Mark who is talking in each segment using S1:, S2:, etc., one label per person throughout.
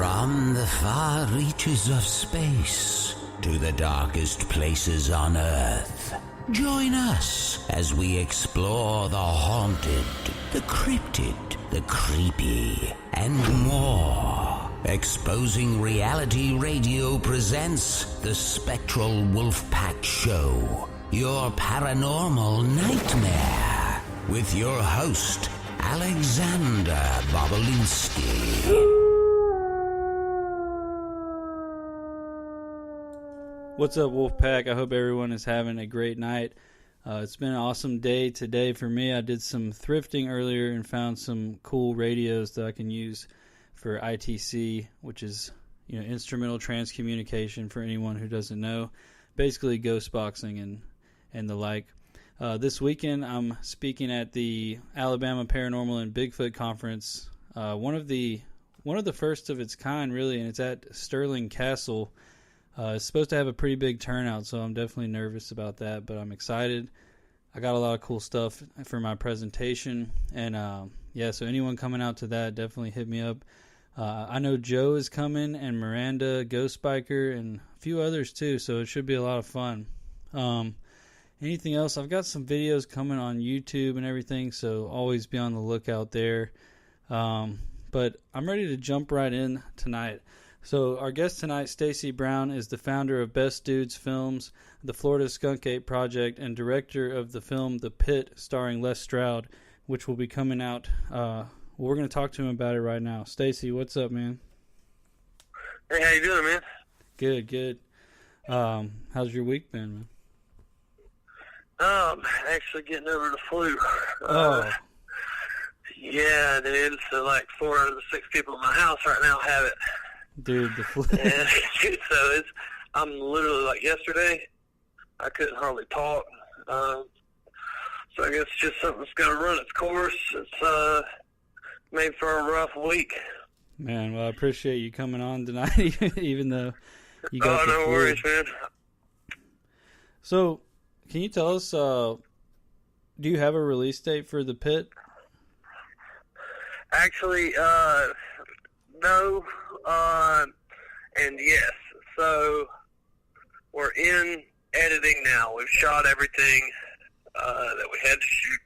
S1: From the far reaches of space to the darkest places on Earth, join us as we explore the haunted, the cryptid, the creepy, and more. Exposing Reality Radio presents the Spectral Wolfpack Show, your paranormal nightmare, with your host, Alexander Bobolinsky.
S2: What's up, Wolfpack? I hope everyone is having a great night. It's been an awesome day today for me. I did some thrifting earlier and found some cool radios that I can use for ITC, which is, instrumental transcommunication for anyone who doesn't know. Basically ghost boxing and the like. This weekend I'm speaking at the Alabama Paranormal and Bigfoot Conference. One of the first of its kind, really, and it's at Sterling Castle. It's supposed to have a pretty big turnout, so I'm definitely nervous about that, but I'm excited. I got a lot of cool stuff for my presentation, and so anyone coming out to that, definitely hit me up. I know Joe is coming, and Miranda, Ghost Biker, and a few others too, so it should be a lot of fun. Anything else? I've got some videos coming on YouTube and everything, so always be on the lookout there. But I'm ready to jump right in tonight. So our guest tonight, Stacy Brown, is the founder of Best Dudes Films, the Florida Skunk Ape Project, and director of the film The Pit, starring Les Stroud, which will be coming out. We're going to talk to him about it right now. Stacy, what's up, man?
S3: Hey, how you doing, man?
S2: Good. How's your week been, man?
S3: Actually getting over the flu.
S2: Yeah,
S3: dude. So, 4 out of the 6 people in my house right now have it.
S2: Dude, the flu.
S3: So I'm literally, yesterday, I couldn't hardly talk. So I guess just something's got to run its course. It's made for a rough week.
S2: Man, well, I appreciate you coming on tonight, even though you got the flu.
S3: No worries, man.
S2: So, can you tell us, do you have a release date for The Pit?
S3: Actually, no, and yes. So we're in editing now. We've shot everything that we had to shoot,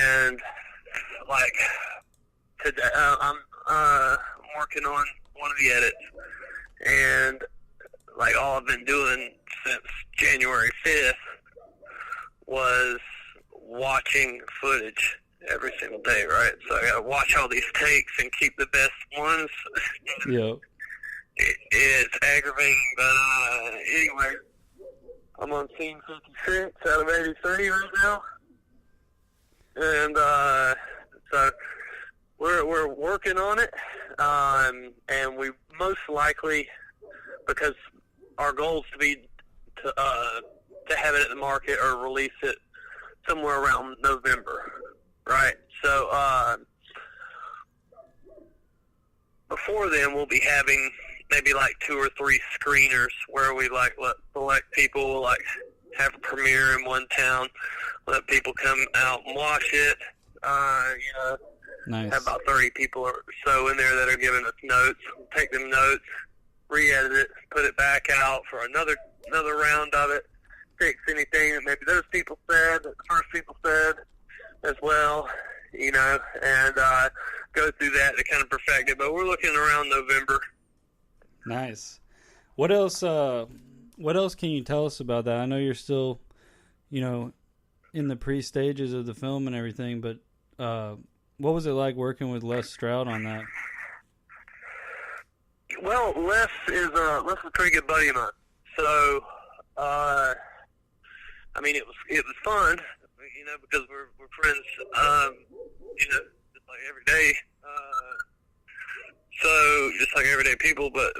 S3: and today I'm working on one of the edits, and all I've been doing since January 5th was watching footage every single day, right? So I gotta watch all these takes and keep the best ones.
S2: Yep.
S3: It's aggravating, but anyway, I'm on scene 56 out of 83 right now, and so we're working on it, and we most likely, because our goal is to have it at the market or release it somewhere around November. Right, so before then we'll be having maybe 2 or 3 screeners where we let select people, have a premiere in one town, let people come out and watch it.
S2: Nice.
S3: Have about 30 people or so in there that are giving us notes. Take them notes, re-edit it, put it back out for another round of it. Fix anything that maybe those people said, that the first people said as well, and go through that to kind of perfect it. But we're looking around November.
S2: Nice. What else can you tell us about that? I know you're still, in the pre-stages of the film and everything, but what was it like working with Les Stroud on that?
S3: Well, Les is a pretty good buddy of mine. So, it was fun. Because we're friends, just like every day. So just like everyday people, but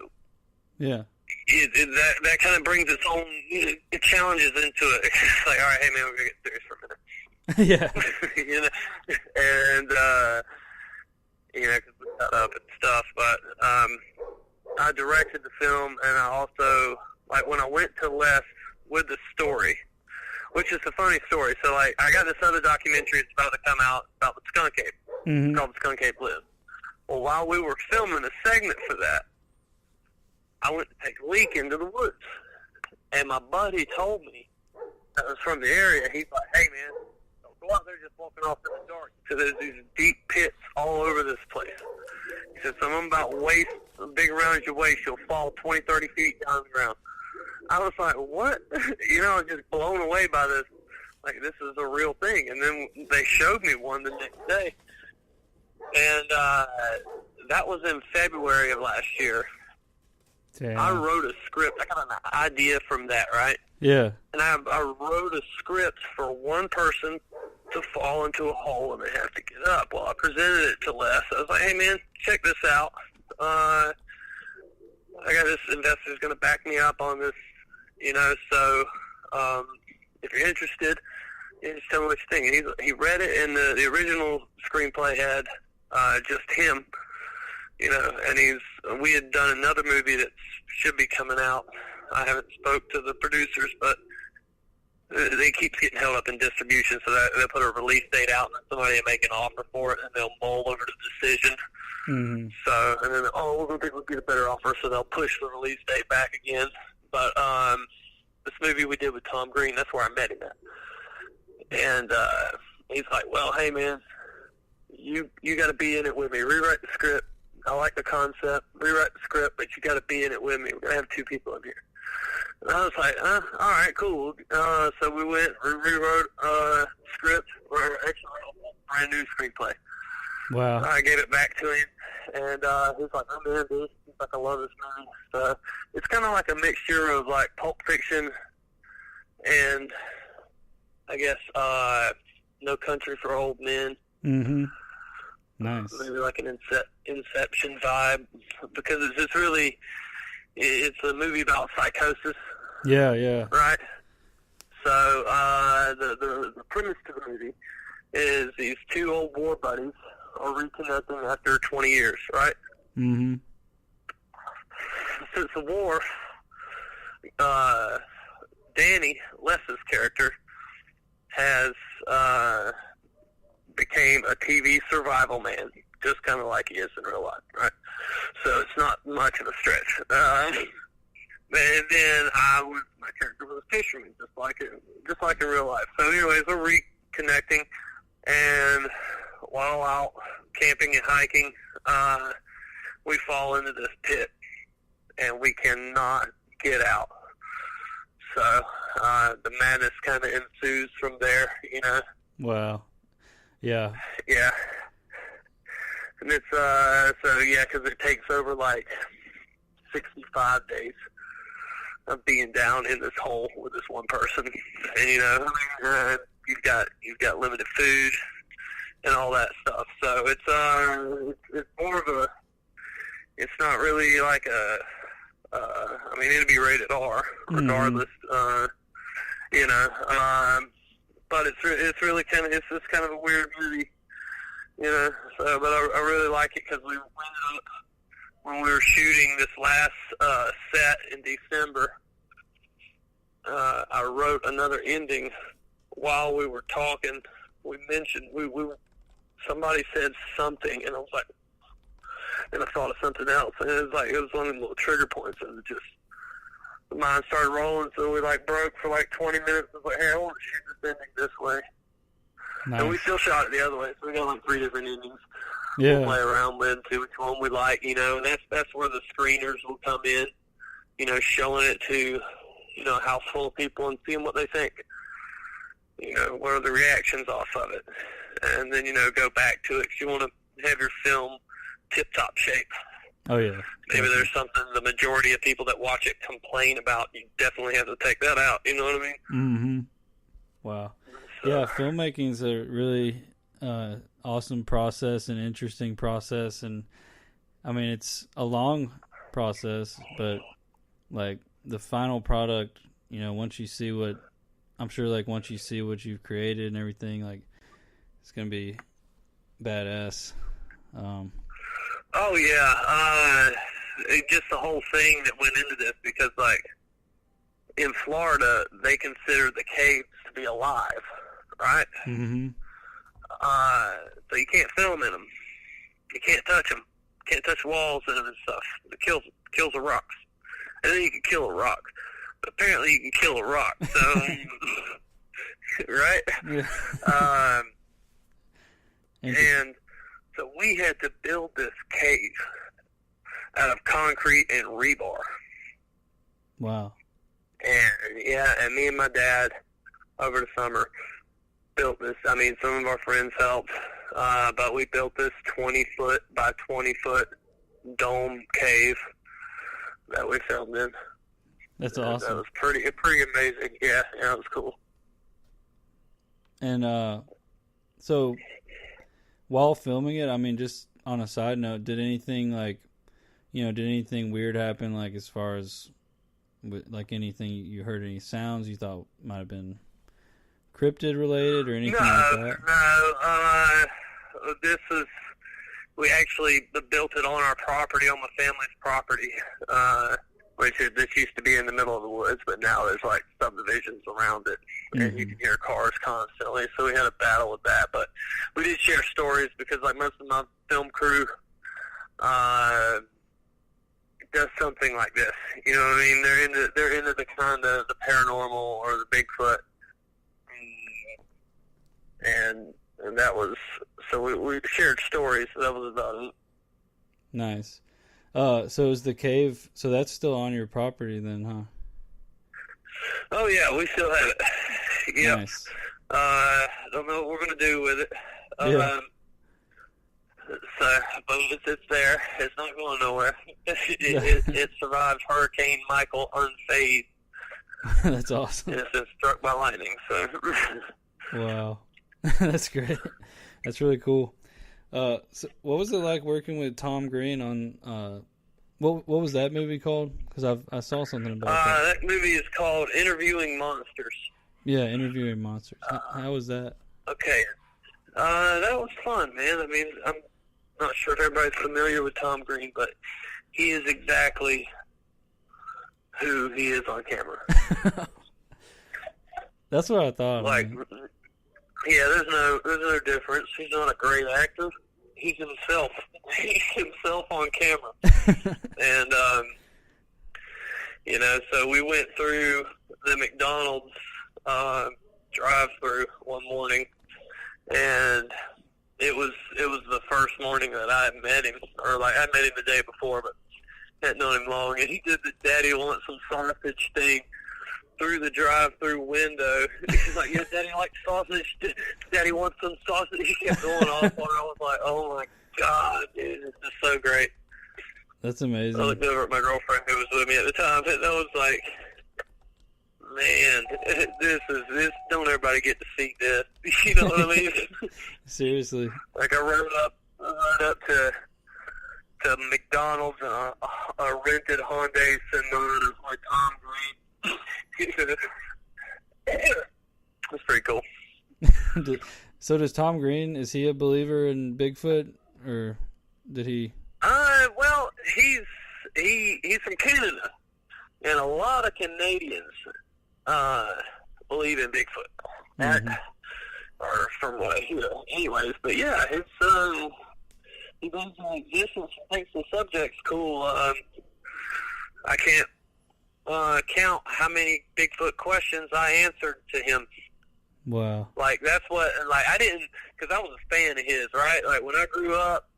S2: yeah,
S3: that kind of brings its own challenges into it. It's all right, hey man, we're gonna get serious for a
S2: Yeah.
S3: minute. And because we cut up and stuff. But I directed the film, and I also when I went to Les with the story. Which is a funny story. So, I got this other documentary that's about to come out about the skunk ape.
S2: Mm-hmm.
S3: Called The Skunk Ape Lives. Well, while we were filming a segment for that, I went to take a leak into the woods. And my buddy told me, that was from the area, he's like, hey, man, don't go out there just walking off in the dark. So there's these deep pits all over this place. He said, some of them about waist, big around your waist, you'll fall 20, 30 feet down the ground. I was like, what? You know, I was just blown away by this. Like, this is a real thing. And then they showed me one the next day. And that was in February of last year.
S2: Damn.
S3: I wrote a script. I got an idea from that, right?
S2: Yeah.
S3: And I wrote a script for one person to fall into a hole and they have to get up. Well, I presented it to Les. I was like, hey, man, check this out. I got this investor who's going to back me up on this, you know, so if you're interested, you just tell me what you think. And he read it, and the original screenplay had just him, you know, and we had done another movie that should be coming out. I haven't spoke to the producers, but they keep getting held up in distribution, so that they'll put a release date out, and somebody will make an offer for it, and they'll mull over the decision.
S2: Mm-hmm. So,
S3: and then, we're going to get a better offer, so they'll push the release date back again. But this movie we did with Tom Green, that's where I met him at. And he's like, well, hey, man, you got to be in it with me. Rewrite the script. I like the concept. Rewrite the script, but you got to be in it with me. We're going to have 2 people in here. And I was like, all right, cool. So we went, rewrote script, or actually a brand new screenplay.
S2: Wow.
S3: I gave it back to him, and he's like, oh, man, dude. He's like, I love this movie. So it's kind of like a mixture of, like, Pulp Fiction and, I guess, No Country for Old Men.
S2: Mm-hmm. Nice.
S3: Maybe like an Inception vibe, because it's really, it's a movie about psychosis.
S2: Yeah, yeah.
S3: Right? So the premise to the movie is these 2 old war buddies are reconnecting after 20 years, right?
S2: Mm-hmm.
S3: Since the war, Danny, Les's character, has became a TV survival man, just kind of like he is in real life, right? So it's not much of a stretch. And then my character was a fisherman, just like in real life. So anyways, we're reconnecting, and while out camping and hiking, we fall into this pit, and we cannot get out. So the madness kind of ensues from there, you know.
S2: Wow. Yeah.
S3: Yeah. And it's, because it takes over like 65 days of being down in this hole with this one person. And, you know, you've got limited food and all that stuff. So it's more of a, it's not really like it'll be rated R regardless, you know, but it's really kind of, it's just kind of a weird movie, you know, so, but I really like it because we ended up, when we were shooting this last set in December, I wrote another ending while we were talking. We mentioned, somebody said something, and I was like, and I thought of something else, and it was one of the little trigger points, and it just, the mind started rolling, so we like broke for like 20 minutes. I was like, hey, I want to shoot this ending this way. Nice. And we still shot it the other way, so we got like 3 different endings.
S2: Yeah.
S3: We'll play around with, see which one we like, you know, and that's where the screeners will come in, you know, showing it to, you know, a house full of people and seeing what they think. You know, what are the reactions off of it? And then, you know, go back to it, 'cause you want to have your film tip-top shape.
S2: Oh, yeah.
S3: Maybe there's something the majority of people that watch it complain about. You definitely have to take that out. You know what I mean?
S2: Mm-hmm. Wow. So, yeah, filmmaking is a really awesome process and interesting process. And, I mean, it's a long process, but, like, the final product, you know, once you see what you've created and everything, like, it's going to be badass.
S3: Oh, yeah. Just the whole thing that went into this, because, like, in Florida, they consider the caves to be alive, right?
S2: Mm-hmm.
S3: So you can't film in them. You can't touch them. Can't touch walls and stuff. It kills the rocks. And then you can kill a rock. But apparently you can kill a rock. So, right?
S2: Yeah.
S3: And so we had to build this cave out of concrete and rebar.
S2: Wow.
S3: And me and my dad over the summer built this. I mean, some of our friends helped, but we built this 20-foot by 20-foot dome cave that we filmed in.
S2: That's awesome.
S3: That was pretty amazing. Yeah, it was cool.
S2: And so while filming it, I mean, just on a side note, did anything weird happen, like as far as like anything you heard, any sounds you thought might have been cryptid related or anything like that?
S3: No. We actually built it on our property, on my family's property, this used to be in the middle of the woods, but now there's like subdivisions around it, and you can hear cars constantly. So we had a battle with that, but we did share stories because like most of my film crew does something like this. You know what I mean? They're into the kind of the paranormal or the Bigfoot, and that was, so we shared stories. So that was about it.
S2: Nice. So is the cave, so that's still on your property then, huh?
S3: Oh yeah, we still have it. Yep.
S2: Nice.
S3: Don't know what we're gonna do with it.
S2: Yeah.
S3: So, but it's there. It's not going nowhere. It survived Hurricane Michael unfazed.
S2: That's awesome.
S3: It's been struck by lightning. So.
S2: Wow, that's great. That's really cool. So what was it like working with Tom Green on what was that movie called? Because I saw something about that.
S3: That movie is called Interviewing Monsters.
S2: Yeah, Interviewing Monsters. How was that?
S3: Okay, that was fun, man. I mean, I'm not sure if everybody's familiar with Tom Green, but he is exactly who he is on camera.
S2: That's what I thought.
S3: Like, yeah, there's no difference. He's not a great actor. He's himself. He's himself on camera. And, so we went through the McDonald's drive-through one morning, and it was the first morning that I had met him, or like I met him the day before, but hadn't known him long, and he did the "Daddy wants some sausage" thing through the drive-through window. He's like, "Yeah, Daddy likes sausage. Daddy wants some sausage." He kept going off on it. I was like, "Oh my God, dude, this is so great."
S2: That's amazing.
S3: I looked over at my girlfriend who was with me at the time, and I was like, "Man, this don't everybody get to see this." You know what I mean?
S2: Seriously.
S3: Like I rode up to McDonald's in a rented Hyundai Sonata like Tom Green. That's pretty cool.
S2: So does Tom Green, is he a believer in Bigfoot, or did he?
S3: Well, he's from Canada, and a lot of Canadians believe in Bigfoot.
S2: Mm-hmm.
S3: Or from what I hear. Anyways, but yeah, it's he believes in existence and thinks the subject's cool. I can't count how many Bigfoot questions I answered to him.
S2: Wow.
S3: Like, that's what, like, I didn't, because I was a fan of his, right? Like, when I grew up,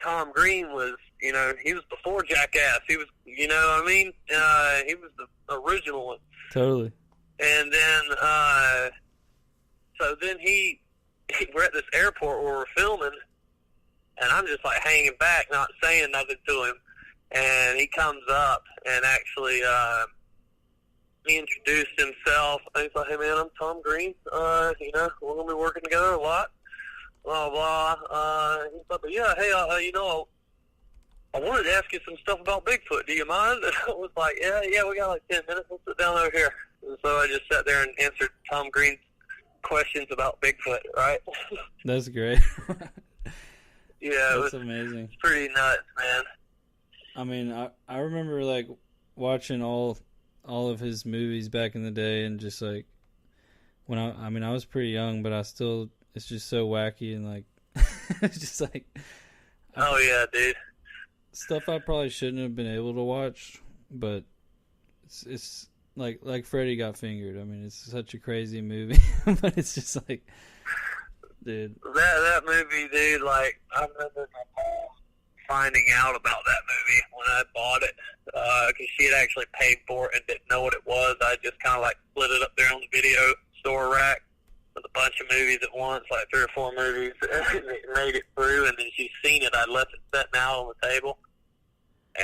S3: Tom Green was, he was before Jackass. He was, you know what I mean? He was the original one.
S2: Totally.
S3: And then, so then we're at this airport where we're filming, and I'm just, like, hanging back, not saying nothing to him. And he comes up and actually, he introduced himself. He's like, "Hey man, I'm Tom Green. We're gonna be working together a lot. Blah blah." He's like, "But yeah, hey, I wanted to ask you some stuff about Bigfoot. Do you mind?" And I was like, "Yeah, we got like 10 minutes. Let's sit down over here." And so I just sat there and answered Tom Green's questions about Bigfoot. Right?
S2: That's great.
S3: Yeah,
S2: that's amazing.
S3: It's pretty nuts, man.
S2: I mean, I remember like watching all of his movies back in the day, and just like when I was pretty young, but it's just so wacky and like it's just like.
S3: Oh yeah, dude.
S2: stuff I probably shouldn't have been able to watch, but it's like Freddy Got Fingered. I mean, it's such a crazy movie, but it's just like, dude.
S3: That movie, dude, like, I remember my mom finding out about that movie when I bought it, because she had actually paid for it and didn't know what it was. I just kind of, like, split it up there on the video store rack with a bunch of movies at once, like 3 or 4 movies, and it made it through, and then she's seen it. I left it sitting out on the table,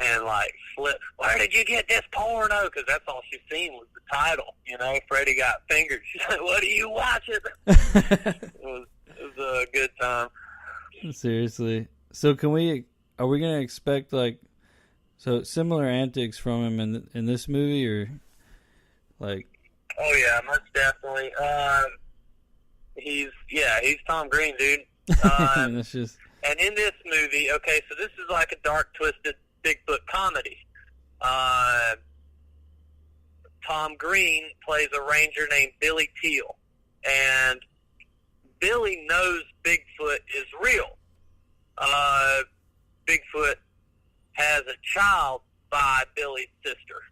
S3: and, like, flipped, where did you get this porno? Because that's all she's seen was the title, you know, Freddy Got Fingered. She's like, what are you watching? It was a good time.
S2: Seriously. So are we going to expect, like, so similar antics from him in this movie, or, like?
S3: Oh, yeah, most definitely. He's Tom Green, dude.
S2: That's just...
S3: And in this movie, okay, so this is like a dark, twisted Bigfoot comedy. Tom Green plays a ranger named Billy Teal, and Billy knows Bigfoot is real. Bigfoot has a child by Billy's sister,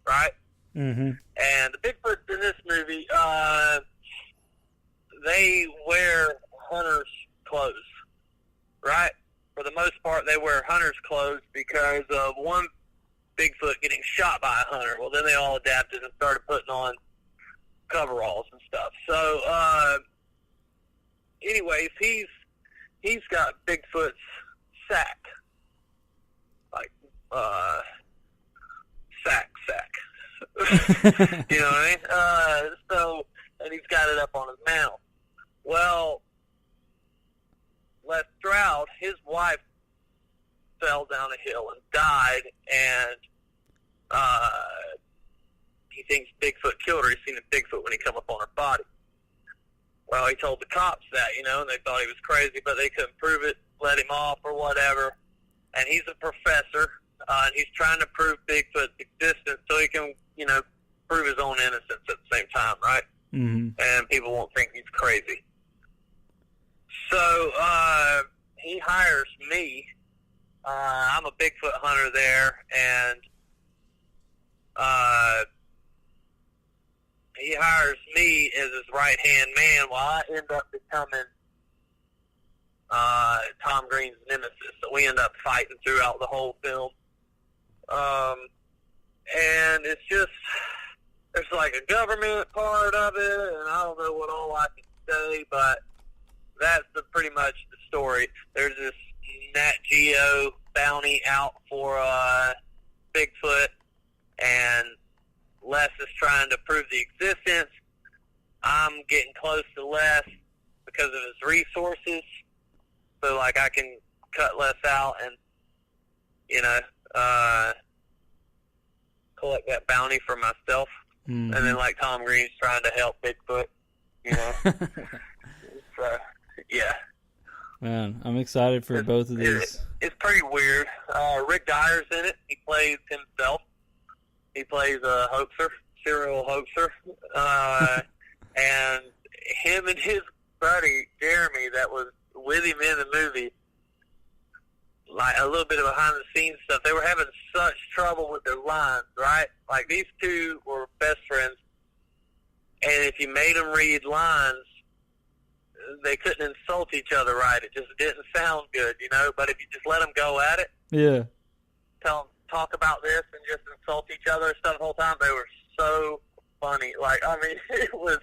S3: right?
S2: Mm-hmm.
S3: And the Bigfoots in this movie, they wear hunter's clothes, right? For the most part, they wear hunter's clothes because of one Bigfoot getting shot by a hunter. Well, then they all adapted and started putting on coveralls and stuff. So, anyways, he's got Bigfoot's sack, like sack. You know what I mean? So, and he's got it up on his mantle. Well, Les Stroud, his wife fell down a hill and died, and he thinks Bigfoot killed her. He's seen a Bigfoot when he come up on her body. Well, he told the cops that, you know, and they thought he was crazy, but they couldn't prove it, let him off or whatever. And he's a professor, and he's trying to prove Bigfoot's existence so he can, you know, prove his own innocence at the same time, right?
S2: Mm-hmm.
S3: And people won't think he's crazy. So he hires me. I'm a Bigfoot hunter there, and he hires me as his right-hand man while I end up becoming Tom Green's nemesis. So we end up fighting throughout the whole film. And it's just, there's like a government part of it, and I don't know what all I can say, but that's pretty much the story. There's this Nat Geo bounty out for Bigfoot, and Les is trying to prove the existence. I'm getting close to Les because of his resources, so like I can cut Les out and, you know, collect that bounty for myself.
S2: Mm-hmm.
S3: And then like Tom Green's trying to help Bigfoot, you know. So, yeah.
S2: Man, I'm excited for both of these.
S3: It's pretty weird. Rick Dyer's in it. He plays himself. He plays a hoaxer, serial hoaxer. And him and his buddy, Jeremy, that was with him in the movie, like a little bit of behind-the-scenes stuff, they were having such trouble with their lines, right? Like, these two were best friends, and if you made them read lines, they couldn't insult each other right. It just didn't sound good, you know? But if you just let them go at it,
S2: yeah,
S3: tell them, talk about this, and just insult each other and stuff the whole time, they were so funny. Like, I mean, it was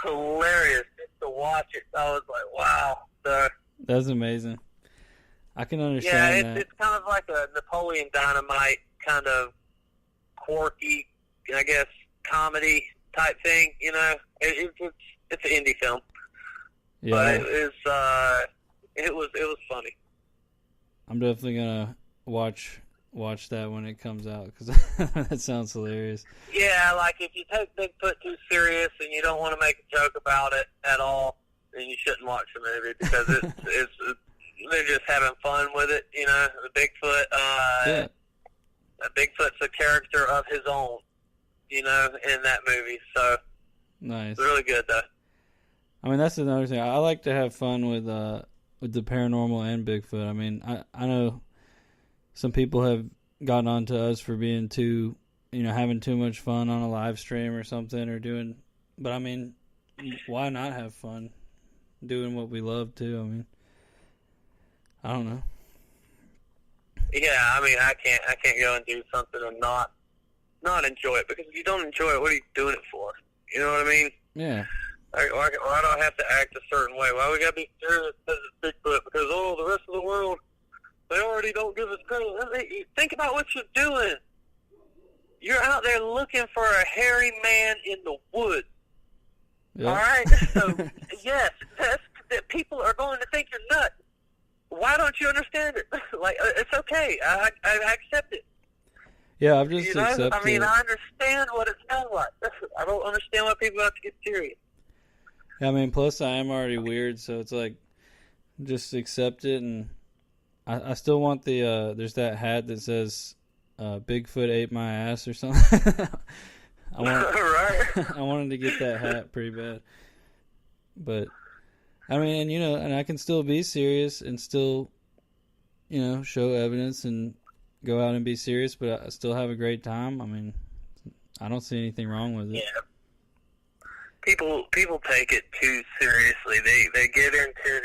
S3: hilarious just to watch it. I was like, wow. So,
S2: that's amazing. I can understand that.
S3: It's kind of like a Napoleon Dynamite kind of quirky, I guess, comedy type thing, you know? It's an indie film.
S2: Yeah.
S3: But it was funny.
S2: I'm definitely gonna watch that when it comes out, because that sounds hilarious. Yeah,
S3: like if you take Bigfoot too serious and you don't want to make a joke about it at all, then you shouldn't watch the movie, because it's they're just having fun with it, you know. The Bigfoot,
S2: yeah.
S3: Bigfoot's a character of his own, you know, in that movie. So
S2: nice.
S3: It's really good though.
S2: I mean, that's another thing. I like to have fun with the paranormal and Bigfoot. I mean, I know some people have gotten on to us for being too, having too much fun on a live stream or something but I mean, why not have fun doing what we love too? I mean, I don't know.
S3: Yeah, I mean, I can't go and do something and not enjoy it, because if you don't enjoy it, what are you doing it for? You know what I mean?
S2: Yeah.
S3: Why do I have to act a certain way? Why we got to be serious because it's Bigfoot? Because, the rest of the world, they already don't give us credit. Think about what you're doing. You're out there looking for a hairy man in the woods. Yep. All right? So, yes, that people are going to think you're nuts. Why don't you understand it? Like, it's okay. I accept it.
S2: Yeah, I've just accepted
S3: I mean, I understand what it sounds like. I don't understand why people have to get serious.
S2: I mean, plus I am already weird, so it's like, just accept it. And I still want there's that hat that says, Bigfoot ate my ass or something.
S3: Right.
S2: I wanted to get that hat pretty bad. But, I mean, and I can still be serious and still, show evidence and go out and be serious, but I still have a great time. I mean, I don't see anything wrong with it.
S3: Yeah. People take it too seriously. They get into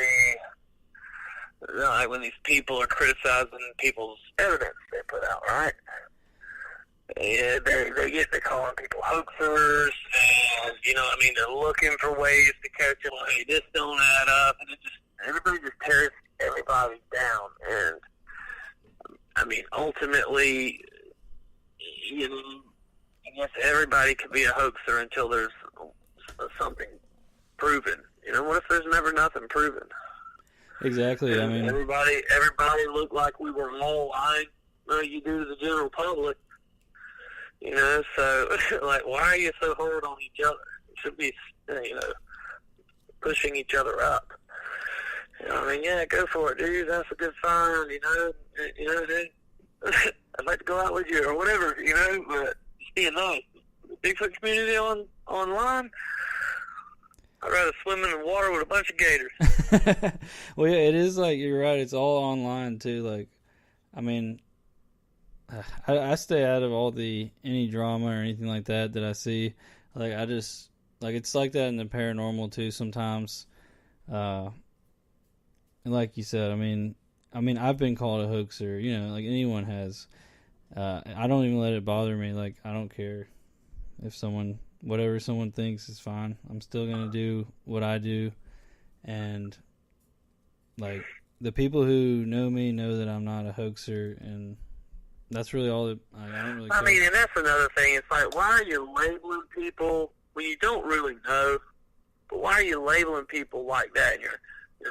S3: like when these people are criticizing people's evidence they put out, right? Yeah, they get to calling people hoaxers, and they're looking for ways to catch them. Hey, this don't add up, and everybody just tears everybody down. And I mean, ultimately, I guess everybody could be a hoaxer until there's something proven. What if there's never nothing proven?
S2: Exactly. I mean,
S3: everybody looked like we were all lying. You do to the general public. So like, why are you so hard on each other? You should be, pushing each other up. I mean, yeah, go for it, dude. That's a good sign. Dude. I'd like to go out with you or whatever. But just being nice. The Bigfoot community online. I'd rather swim in the water with a bunch of gators.
S2: Well, yeah, it is like, you're right. It's all online too. Like, I mean, I stay out of any drama or anything like that I see. Like, I just, like, it's like that in the paranormal too sometimes. And like you said, I mean, I've been called a hoaxer, like anyone has. I don't even let it bother me. Like, I don't care if whatever someone thinks is fine. I'm still going to do what I do. And, like, the people who know me know that I'm not a hoaxer, and that's really all that I don't really care.
S3: I mean, and that's another thing. It's like, why are you labeling people when you don't really know? But why are you labeling people like that? You're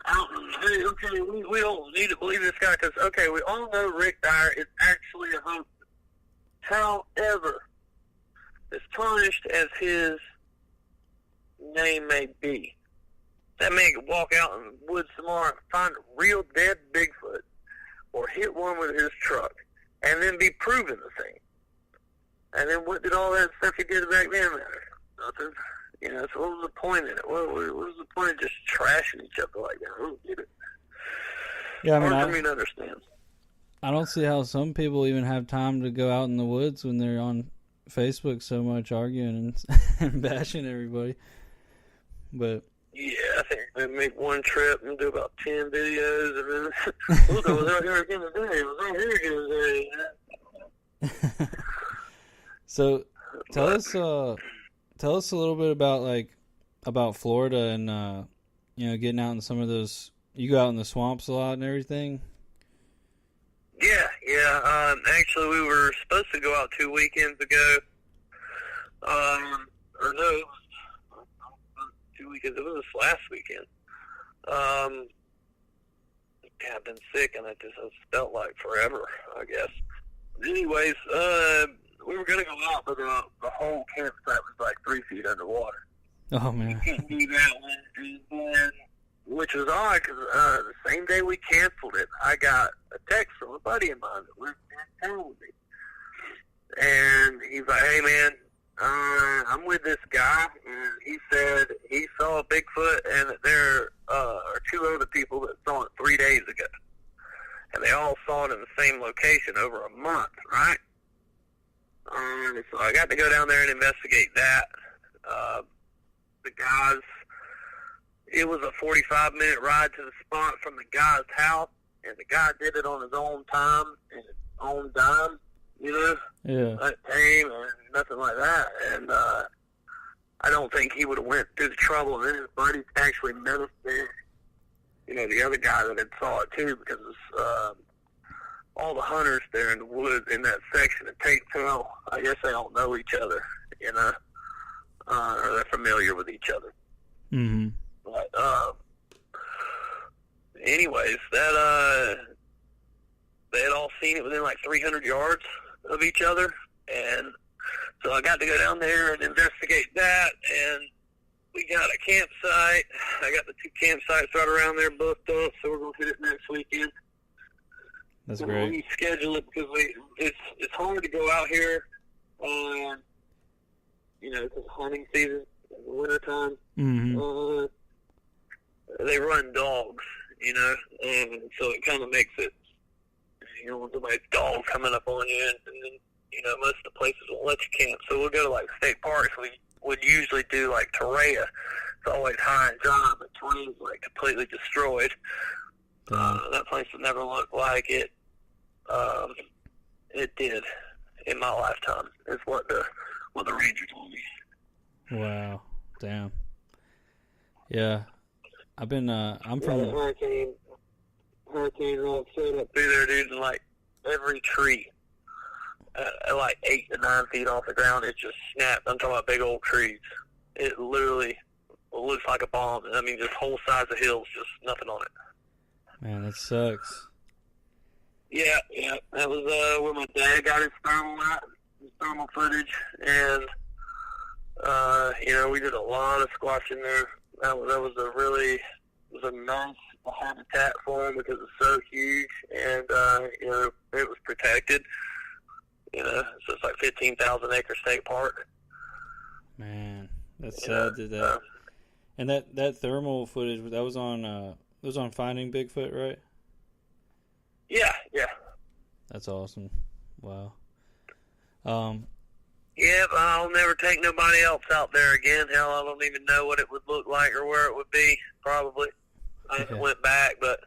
S3: out, hey, okay, we don't need to believe this guy because, okay, we all know Rick Dyer is actually a hoaxer. However, as tarnished as his name may be, that man could walk out in the woods tomorrow and find a real dead Bigfoot or hit one with his truck and then be proven the thing. And then what did all that stuff he did back then matter? Nothing. So what was the point in it? What was the point of just trashing each other like that? I don't get it.
S2: Yeah, I mean,
S3: hard for me to understand.
S2: I don't see how some people even have time to go out in the woods when they're on Facebook so much arguing and bashing everybody. But
S3: yeah, I think they make one trip and do about 10 videos, and then look, I was out here again today. I was out here again today.
S2: So tell us a little bit about Florida and getting out in some of those. You go out in the swamps a lot and everything.
S3: Yeah. Actually, we were supposed to go out 2 weekends ago. Or no, 2 weekends. It was this last weekend. Yeah, I've been sick, and it just has felt like forever, I guess. Anyways, we were going to go out, but the whole campsite was like 3 feet underwater.
S2: Oh, man.
S3: We couldn't do that one. And then, which was odd, because the same day we canceled it, I got a text from a buddy of mine that lived in town with me. And he's like, hey, man, I'm with this guy, and he said he saw a Bigfoot, and that there are 2 other people that saw it 3 days ago. and they all saw it in the same location over a month, right? So I got to go down there and investigate that. The guys, it was a 45-minute ride to the spot from the guy's house, and the guy did it on his own time and his own dime, you know?
S2: Yeah.
S3: Not tame or nothing like that. And I don't think he would have went through the trouble. And then his buddies actually met us there. You know, the other guy that had saw it too, because all the hunters there in the woods in that section of Tateville, I guess they all know each other, you know, or they're familiar with each other.
S2: Mm-hmm.
S3: But anyways, that they had all seen it within like 300 yards of each other, and so I got to go down there and investigate that, and we got a campsite. I got the 2 campsites right around there booked up, so we're going to hit it next weekend.
S2: That's great.
S3: We schedule it because it's hard to go out here, you know, because hunting season in the wintertime.
S2: Mm-hmm.
S3: They run dogs, you know, and so it kind of makes it, you know, when somebody's dog coming up on you, and then, you know, most of the places won't let you camp. So we'll go to, like, state parks. We would usually do, like, Torreya. It's always high and dry, but Torreya's, like, completely destroyed. That place would never look like it. It did in my lifetime, is what the ranger told me.
S2: Wow. Damn. Yeah. I've been, I'm from...
S3: Hurricane rock set up through there, dude, and, like, every tree at like 8 to 9 feet off the ground, it just snapped. I'm talking about big old trees. It literally looks like a bomb. I mean, just whole sides of hills, just nothing on it.
S2: Man, that sucks.
S3: Yeah. That was where my dad got his thermal footage, and you know, we did a lot of squatching there. That was a nice habitat for him because it's so huge, and you know, it was protected. You know, so it's like 15,000 acre state park.
S2: Man, that's sad that. And that thermal footage that was on Finding Bigfoot, right?
S3: Yeah.
S2: That's awesome. Wow.
S3: Yeah, but I'll never take nobody else out there again. Hell, I don't even know what it would look like or where it would be, probably. I haven't went back, but,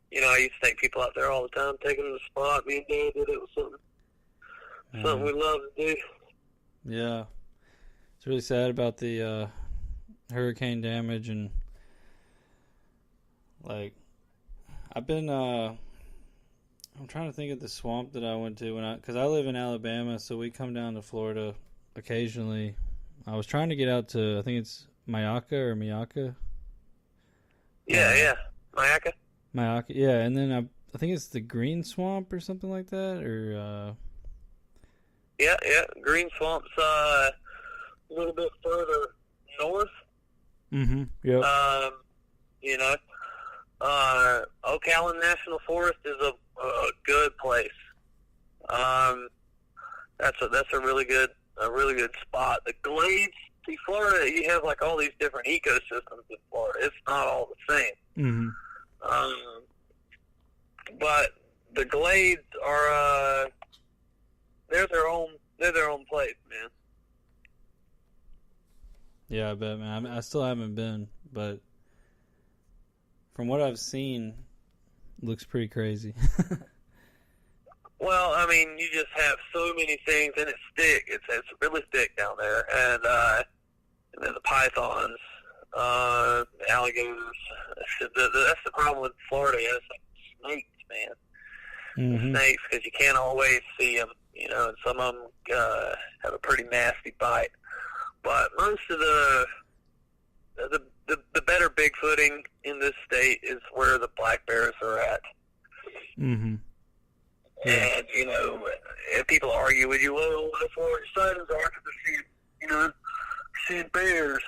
S3: you know, I used to take people out there all the time, taking them to the spot. Me and Dad did it. Was something we love to do.
S2: Yeah. It's really sad about the hurricane damage, and, like, I've been, I'm trying to think of the swamp that I went to because I live in Alabama, so we come down to Florida occasionally. I was trying to get out to, I think it's Mayaka.
S3: Yeah.
S2: Mayaka, yeah, and then I think it's the Green Swamp or something like that, or
S3: Yeah, Green Swamp's a little bit further north.
S2: Mm-hmm. Yep.
S3: You know, Ocala National Forest is a good place. That's a really good spot. The Glades, see, Florida, you have like all these different ecosystems in Florida. It's not all the same.
S2: Mm-hmm.
S3: But the Glades are they're their own place, man.
S2: Yeah, I bet, man. I still haven't been, but from what I've seen, looks pretty crazy.
S3: Well, I mean, you just have so many things, and it's thick. It's really thick down there, and then the pythons, alligators. That's the problem with Florida. It's like snakes, man.
S2: Mm-hmm.
S3: Snakes, because you can't always see them. You know, and some of them have a pretty nasty bite. But most of the better bigfooting in this state is where the black bears are at.
S2: Mm-hmm. Yeah.
S3: And, you know, if people argue with you, well, that's where your sightings are, because seeing bears.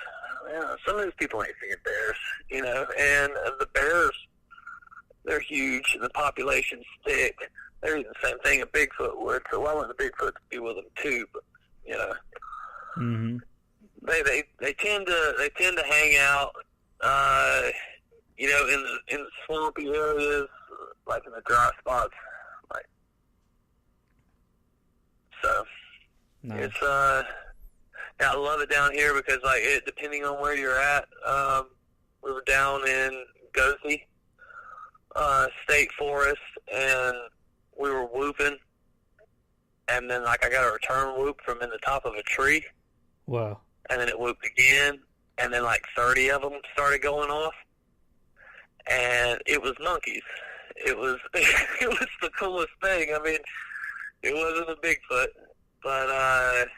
S3: Yeah, some of these people ain't seeing bears, you know, and the bears, they're huge, and the population's thick. They're the same thing a Bigfoot would, so why wouldn't the Bigfoot be with them too? But, you know,
S2: mm-hmm.
S3: they tend to hang out, you know, in the swampy areas, like in the dry spots. Like, so
S2: Nice.
S3: it's yeah, I love it down here because like depending on where you're at, we were down in Gothi State Forest, and we were whooping, and then like I got a return whoop from in the top of a tree.
S2: Wow.
S3: And then it whooped again, and then like 30 of them started going off, and it was monkeys. It was it was the coolest thing. I mean, it wasn't a Bigfoot, but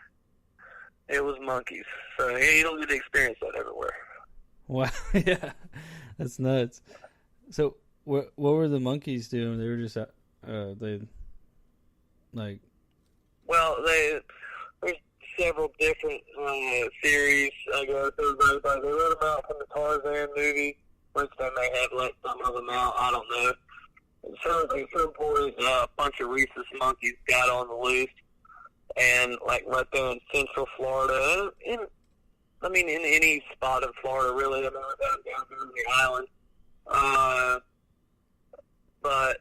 S3: it was monkeys. So yeah, you don't get to experience that everywhere.
S2: Wow. Yeah, that's nuts. So what were the monkeys doing? They were just they like.
S3: Well, there's several different theories. I guess they let them out from the Tarzan movie, which they may have let some of them out. I don't know. At some point, a bunch of rhesus monkeys got on the loose and like let them in Central Florida. In any spot in Florida, really. I mean, down here on the island. But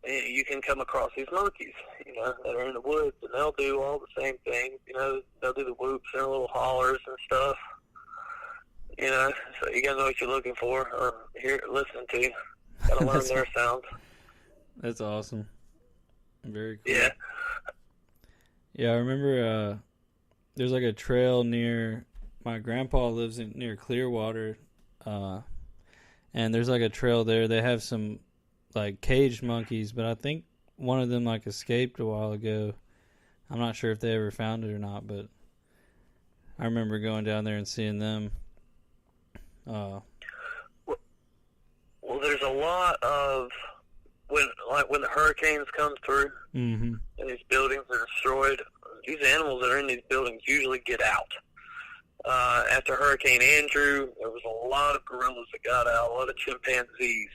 S3: you can come across these monkeys, you know, that are in the woods, and they'll do all the same things. You know, they'll do the whoops and little hollers and stuff. You know, so you gotta know what you're looking for or listening to. Gotta learn their sounds.
S2: That's awesome. Very cool.
S3: Yeah.
S2: Yeah, I remember there's like a trail near my grandpa lives near Clearwater, and there's like a trail there. They have some like caged monkeys, but I think one of them like escaped a while ago. I'm not sure if they ever found it or not, but I remember going down there and seeing them.
S3: Well, there's a lot of when the hurricanes come through
S2: Mm-hmm.
S3: and these buildings are destroyed. These animals that are in these buildings usually get out. After Hurricane Andrew, there was a lot of gorillas that got out, a lot of chimpanzees.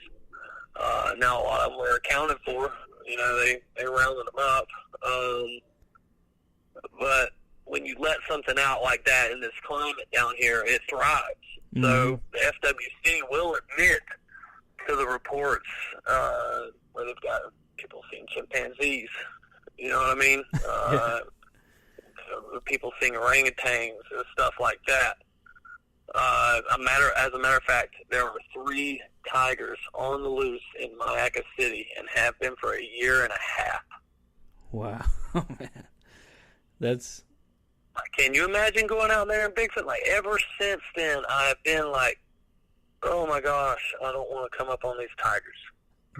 S3: Now a lot of them were accounted for. You know, they rounded them up. But when you let something out like that in this climate down here, it thrives.
S2: Mm-hmm.
S3: So the FWC will admit to the reports where they've got people seeing chimpanzees. You know what I mean? People seeing orangutans and stuff like that. As a matter of fact, there were 3 tigers on the loose in Mayaca City and have been for a year and a half.
S2: Wow, man, that's.
S3: Can you imagine going out there in Bigfoot? Like ever since then, I've been like, oh my gosh, I don't want to come up on these tigers.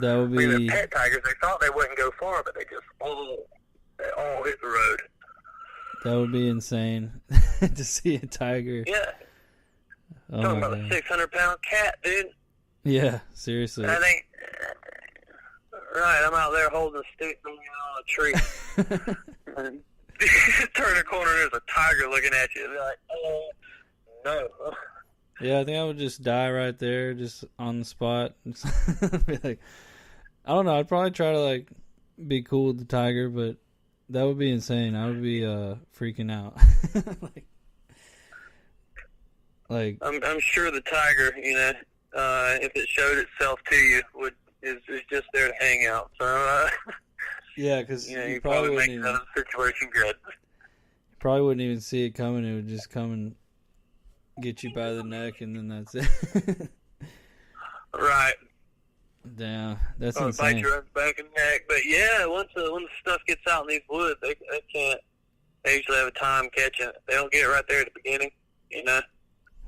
S2: That would be.
S3: I mean, they're pet tigers. They thought they wouldn't go far, but they all hit the road.
S2: That would be insane to see a tiger.
S3: Yeah.
S2: Oh
S3: Talking
S2: my
S3: about
S2: God.
S3: a 600-pound cat, dude.
S2: Yeah, seriously.
S3: I think, right, I'm out there holding a stick on a tree. And turn a corner, there's a tiger looking at you. They're like, oh, no.
S2: Yeah, I think I would just die right there, just on the spot. Be like, I don't know. I'd probably try to like be cool with the tiger, but that would be insane. I would be freaking out. like
S3: I'm sure the tiger, you know, if it showed itself to you, is just there to hang out. So
S2: yeah, because
S3: you know,
S2: you
S3: probably
S2: wouldn't
S3: make
S2: even,
S3: the situation good.
S2: probably wouldn't even see it coming. It would just come and get you by the neck, and then that's it.
S3: Right.
S2: Damn, that's
S3: Bite
S2: insane.
S3: your own back and neck. But yeah, when the stuff gets out in these woods, they can't. They usually have a time catching it. They don't get it right there at the beginning, you know.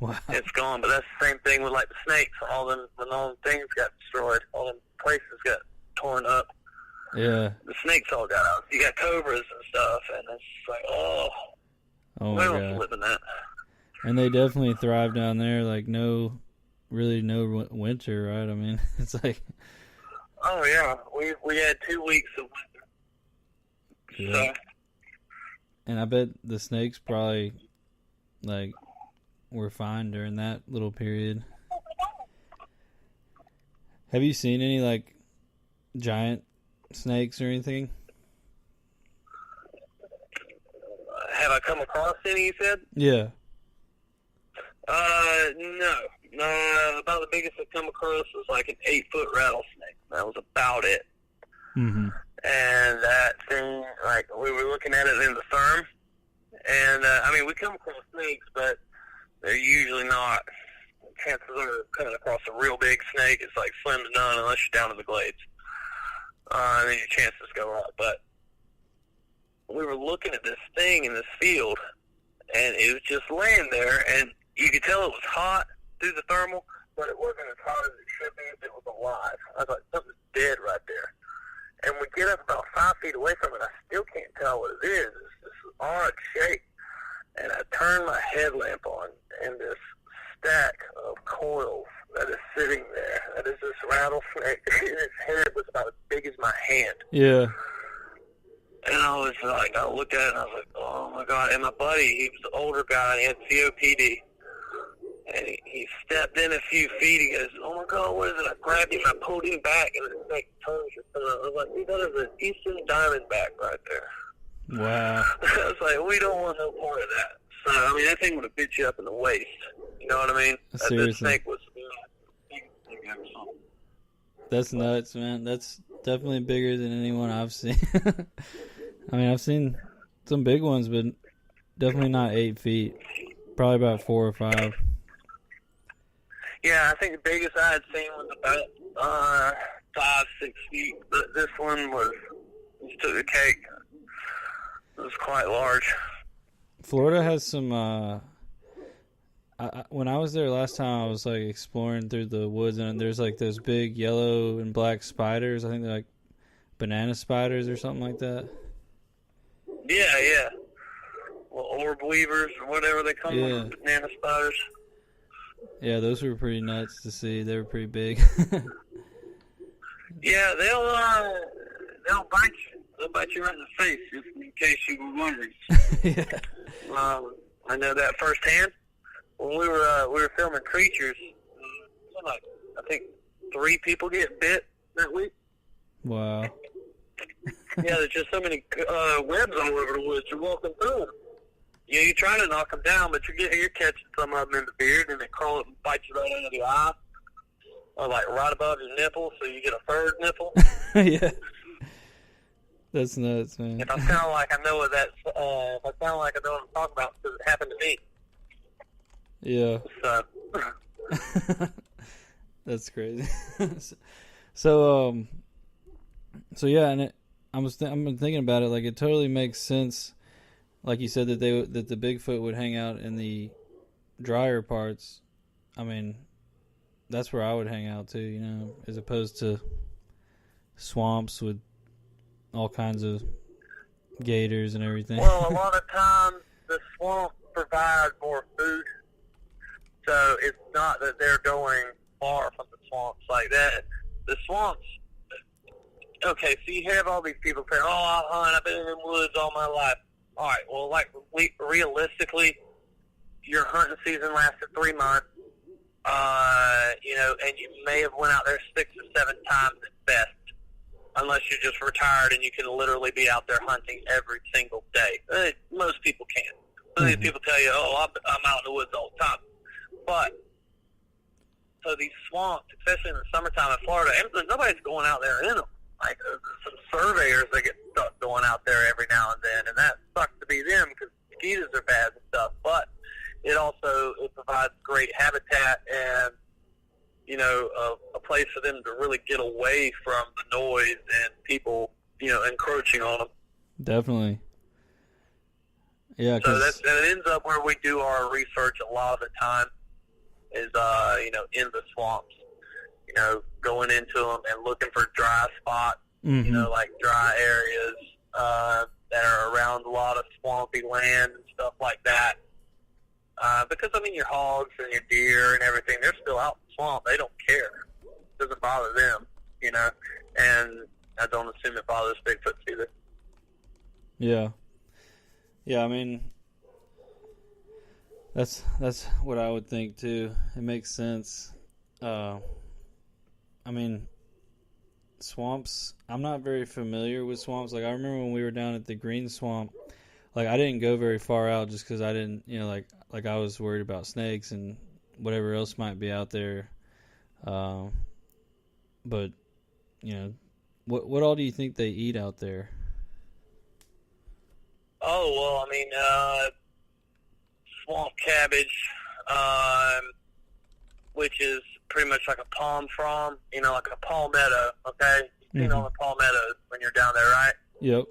S2: Wow.
S3: It's gone. But that's the same thing with like the snakes. When all them things got destroyed, all them places got torn up.
S2: Yeah.
S3: The snakes all got out. You got cobras and stuff, and it's like, oh
S2: Oh
S3: we
S2: my
S3: don't
S2: God.
S3: live in that.
S2: And they definitely thrive down there. Like no winter, right? I mean, it's like.
S3: Oh yeah, we had 2 weeks of winter.
S2: Yeah. And I bet the snakes probably like were fine during that little period. Have you seen any like giant snakes or anything?
S3: Have I come across any? You said?
S2: Yeah.
S3: No. About the biggest I've come across was like an 8-foot rattlesnake. That was about it.
S2: Mm-hmm.
S3: And that thing, like, we were looking at it in the therm, and, I mean, we come across snakes, but they're usually not. Chances are coming across a real big snake, it's like slim to none unless you're down in the glades. And then your chances go up. But we were looking at this thing in this field, and it was just laying there, and you could tell it was hot through the thermal, but it wasn't as hot as it should be if it was alive. I was like, something's dead right there. And we get up about 5 feet away from it. I still can't tell what it is. It's this odd shape. And I turn my headlamp on, and this stack of coils that is sitting there, that is this rattlesnake. Its head was about as big as my hand.
S2: Yeah.
S3: And I was like, I looked at it, and I was like, oh, my God. And my buddy, he was an older guy, and he had COPD. And he stepped in a few feet. He goes, oh, my God, what is it? I grabbed him. I pulled him back, and the snake turned. I was like, dude, that is an eastern diamondback right there.
S2: Wow.
S3: I was like, we don't want no part of that. So, I mean, that thing would have bit you up in the waist. You know what I mean?
S2: Seriously.
S3: That snake was
S2: That's nuts, man. That's definitely bigger than anyone I've seen. I mean, I've seen some big ones, but definitely not 8 feet. Probably about 4 or 5.
S3: Yeah, I think the biggest I had seen was about 5, 6 feet. But this one just took the cake. It was quite large.
S2: Florida has some. When I was there last time, I was like exploring through the woods, and there's like those big yellow and black spiders. I think they're like banana spiders or something like that.
S3: Yeah. Well, orb weavers or whatever they call them, banana spiders.
S2: Yeah, those were pretty nuts to see. They were pretty big.
S3: Yeah, they'll bite you. They'll bite you right in the face, just in case you were wondering.
S2: Yeah.
S3: I know that firsthand. When we were filming creatures, like I think 3 people get bit that week.
S2: Wow.
S3: Yeah, there's just so many webs all over the woods. You're walking through them. You know, you're trying to knock them down, but you're catching some of them in the beard, and they crawl up and bite you right under the eye, or like right above your nipple, so you get a third nipple.
S2: Yeah. That's nuts, man.
S3: If I sound like I know what that's, if I sound like I know what I'm talking about, because it happened to me.
S2: Yeah.
S3: So.
S2: That's crazy. So yeah, and I've been thinking about it. Like, it totally makes sense. Like you said, that the Bigfoot would hang out in the drier parts. I mean, that's where I would hang out too, you know, as opposed to swamps with all kinds of gators and everything.
S3: Well, a lot of times the swamps provide more food, so it's not that they're going far from the swamps like that. The swamps, okay, so you have all these people saying, oh, I hunt, I've been in the woods all my life. All right, well, like, realistically, your hunting season lasted 3 months, you know, and you may have went out there 6 or 7 times at best, unless you're just retired and you can literally be out there hunting every single day. Most people can't. Some of these people tell you, oh, I'm out in the woods all the time. But, so these swamps, especially in the summertime in Florida, nobody's going out there in them. Like, some surveyors that get stuck going out there every now and then, and that sucks to be them because mosquitoes are bad and stuff. But it provides great habitat and, you know, a place for them to really get away from the noise and people, you know, encroaching on them.
S2: Definitely. Yeah.
S3: So that ends up where we do our research a lot of the time is, you know, in the swamps. You know, going into them and looking for dry spots, you know, like dry areas that are around a lot of swampy land and stuff like that. Because, I mean, your hogs and your deer and everything, they're still out in the swamp. They don't care. It doesn't bother them, you know. And I don't assume it bothers Bigfoots either.
S2: Yeah. Yeah, I mean, that's what I would think, too. It makes sense. I mean, swamps, I'm not very familiar with swamps. Like, I remember when we were down at the Green Swamp, like, I didn't go very far out just because I didn't, you know, like I was worried about snakes and whatever else might be out there. But you know, what all do you think they eat out there?
S3: Oh, well, I mean, swamp cabbage, which is pretty much like a palm frond, you know, like a palmetto, okay? You've seen all the palmettos when you're down there, right?
S2: Yep.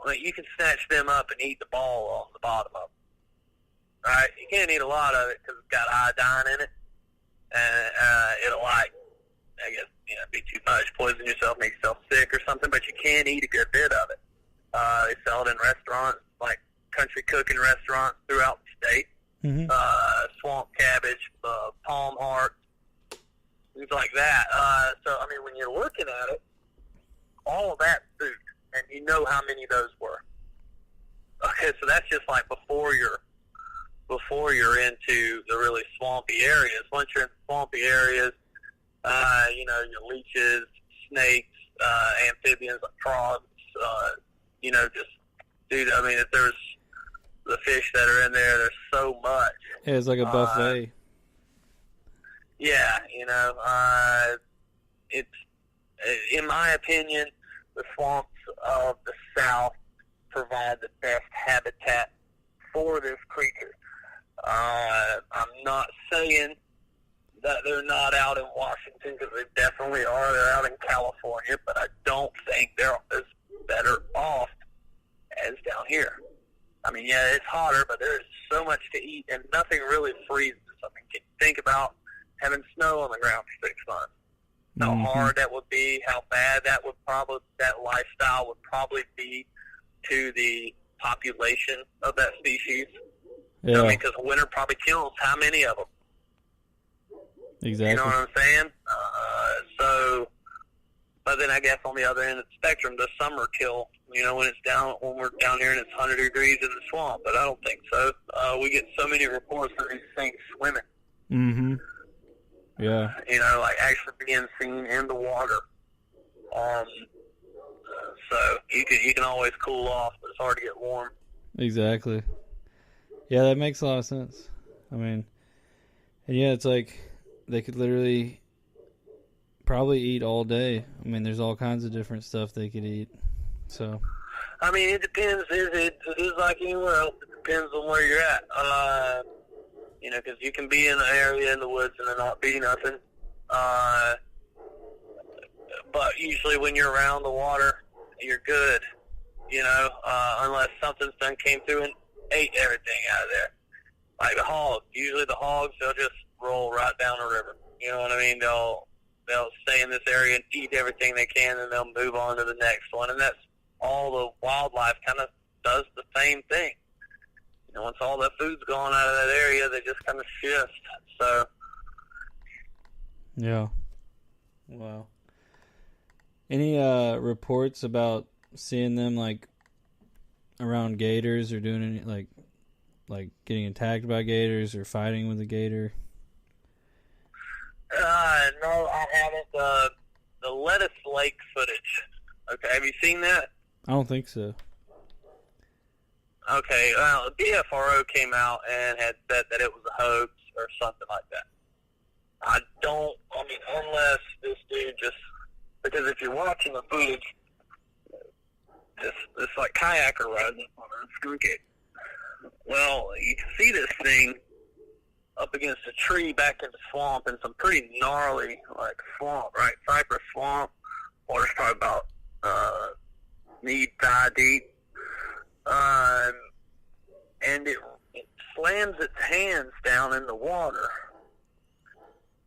S3: Well, you can snatch them up and eat the ball off the bottom of them, right? You can't eat a lot of it because it's got iodine in it, and it'll, like, I guess, you know, be too much, poison yourself, make yourself sick or something, but you can eat a good bit of it. They sell it in restaurants, like country cooking restaurants throughout the state. Swamp cabbage, palm heart, things like that. So, I mean, when you're looking at it, all of that food, and you know how many of those were. Okay, so that's just like before you're into the really swampy areas. Once you're in swampy areas, you know, your leeches, snakes, amphibians, like frogs, you know, just, dude, I mean, if there's the fish that are in there, there's so much.
S2: Yeah, it's like a buffet.
S3: Yeah, you know, it's, in my opinion, the swamps of the South provide the best habitat for this creature. I'm not saying that they're not out in Washington, because they definitely are. They're out in California, but I don't think they're as better off as down here. I mean, yeah, it's hotter, but there's so much to eat, and nothing really freezes. I mean, can you think about having snow on the ground for 6 months? How hard that would be, how bad that lifestyle would probably be to the population of that species.
S2: Yeah.
S3: I mean, because winter probably kills how many of them?
S2: Exactly.
S3: You know what I'm saying? But then I guess on the other end of the spectrum, the summer kill, you know, when we're down here and it's 100 degrees in the swamp, but I don't think so. We get so many reports of these things swimming.
S2: Yeah.
S3: You know, like actually being seen in the water. So you can always cool off, but it's hard to get warm.
S2: Exactly. Yeah, that makes a lot of sense. I mean, and yeah, it's like they could literally probably eat all day. I mean, there's all kinds of different stuff they could eat. So,
S3: I mean, it depends. It is like anywhere else. It depends on where you're at. You know, because you can be in an area in the woods and there not be nothing. But usually when you're around the water, you're good. You know, unless something's done came through and ate everything out of there. Like the hogs. Usually the hogs, they'll just roll right down the river. You know what I mean? They'll stay in this area and eat everything they can, and they'll move on to the next one. And that's all the wildlife kind of does the same thing. You know, once all that food's gone out of that area, they just kind of shift. So,
S2: yeah. Wow. Any reports about seeing them like around gators or doing any like getting attacked by gators or fighting with a gator?
S3: No, I haven't. The Lettuce Lake footage. Okay, have you seen that?
S2: I don't think so.
S3: Okay, well, the BFRO came out and had said that it was a hoax or something like that. I mean, unless this dude just, because if you're watching the footage, this like kayaker riding on a skunk ape. Well, you can see this thing up against a tree back in the swamp, in some pretty gnarly, like, swamp, right? Cypress swamp. Water's probably about knee-thigh deep. And it slams its hands down in the water.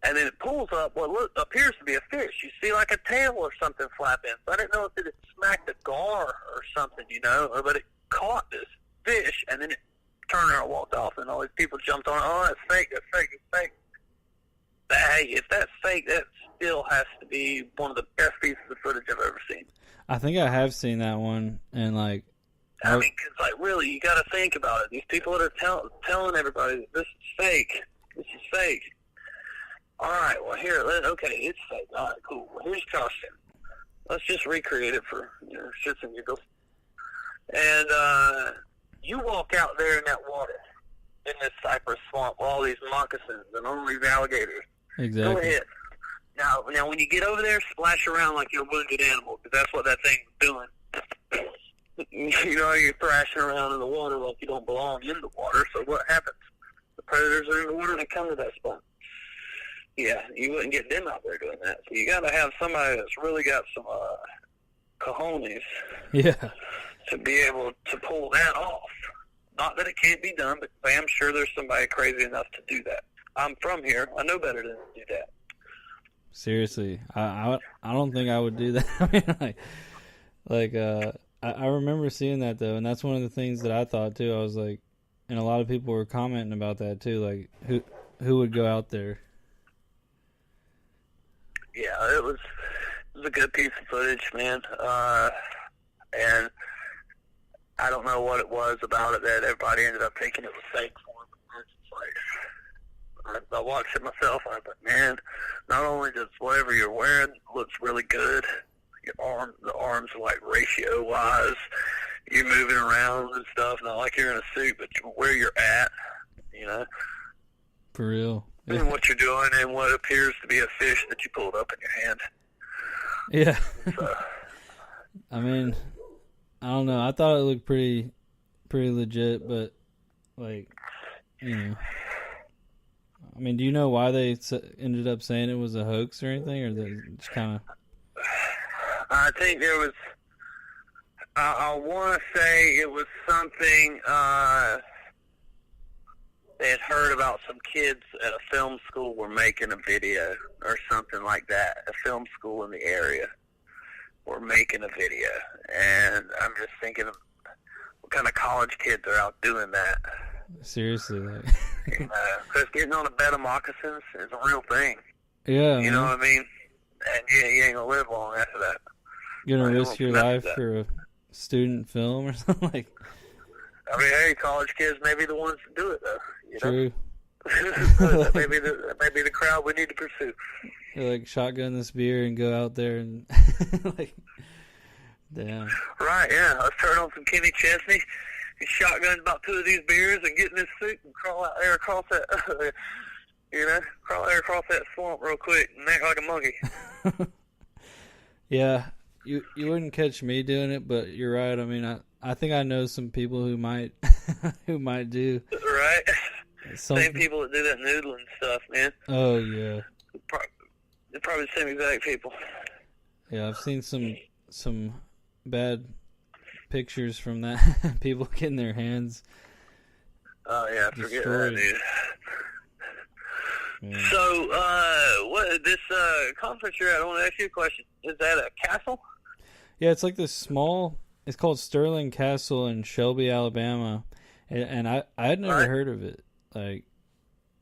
S3: And then it pulls up what appears to be a fish. You see like a tail or something flapping. So I didn't know if it had smacked a gar or something, you know, but it caught this fish, and then it turned around and walked off, and all these people jumped on it. Oh, that's fake, that's fake, it's fake. But hey, if that's fake, that still has to be one of the best pieces of footage I've ever seen.
S2: I think I have seen that one, and like,
S3: I mean, cause like really, you got to think about it. These people that are telling everybody that this is fake. This is fake. All right, well here, okay, it's fake. All right, cool. Well, here's costume. Let's just recreate it for shits and giggles. And you walk out there in that water, in this cypress swamp, with all these moccasins and all these alligators.
S2: Exactly.
S3: Go ahead. Now, when you get over there, splash around like you're a wounded animal, because that's what that thing's doing. You know, you're thrashing around in the water like you don't belong in the water, so what happens? The predators are in the water and they come to that spot. Yeah, you wouldn't get them out there doing that. So you got to have somebody that's really got some cojones to be able to pull that off. Not that it can't be done, but I'm sure there's somebody crazy enough to do that. I'm from here. I know better than to do that.
S2: Seriously, I don't think I would do that. I mean, I remember seeing that though, and that's one of the things that I thought too. I was like, and a lot of people were commenting about that too. Like, who would go out there?
S3: Yeah, it was a good piece of footage, man. And I don't know what it was about it that everybody ended up thinking it was fake for him. It's like, I watched it myself. I thought, man, not only does whatever you're wearing looks really good, the arms are like ratio-wise. You're moving around and stuff, not like you're in a suit, but where you're at, you know.
S2: For real. Yeah.
S3: And what you're doing and what appears to be a fish that you pulled up in your hand.
S2: Yeah.
S3: So,
S2: I mean, I don't know. I thought it looked pretty legit, but, like, you know. I mean, do you know why they ended up saying it was a hoax or anything, or they just kind of...
S3: I think there was... I want to say it was something... they had heard about some kids at a film school were making a video or something like that. A film school in the area were making a video. And I'm just thinking of what kind of college kids are out doing that.
S2: Seriously. Like...
S3: Because getting on a bed of moccasins is a real thing.
S2: Yeah.
S3: You know what I mean? And you ain't going to live long after that.
S2: You're going to risk your life for a student film or something like that?
S3: I mean, hey, college kids may be the ones to do it, though. You
S2: True.
S3: Know? maybe the crowd we need to pursue.
S2: You like shotgun this beer and go out there and like, damn.
S3: Right, yeah. Let's turn on some Kenny Chesney. He shotgunned about 2 of these beers and get in his suit and crawl out there across that, crawl there across that swamp real quick and act like a monkey.
S2: Yeah, you wouldn't catch me doing it, but you're right. I mean, I think I know some people who might do.
S3: Right.
S2: Something.
S3: Same people that do that noodling stuff, man.
S2: Oh yeah.
S3: They're probably the same exact people.
S2: Yeah, I've seen some bad pictures from that. People getting their hands.
S3: Oh yeah, I forget that, dude.
S2: Yeah.
S3: So, what this conference you're at? I want to ask you a question. Is that a castle?
S2: Yeah, it's like this small. It's called Sterling Castle in Shelby, Alabama, and I had never heard of it. Like,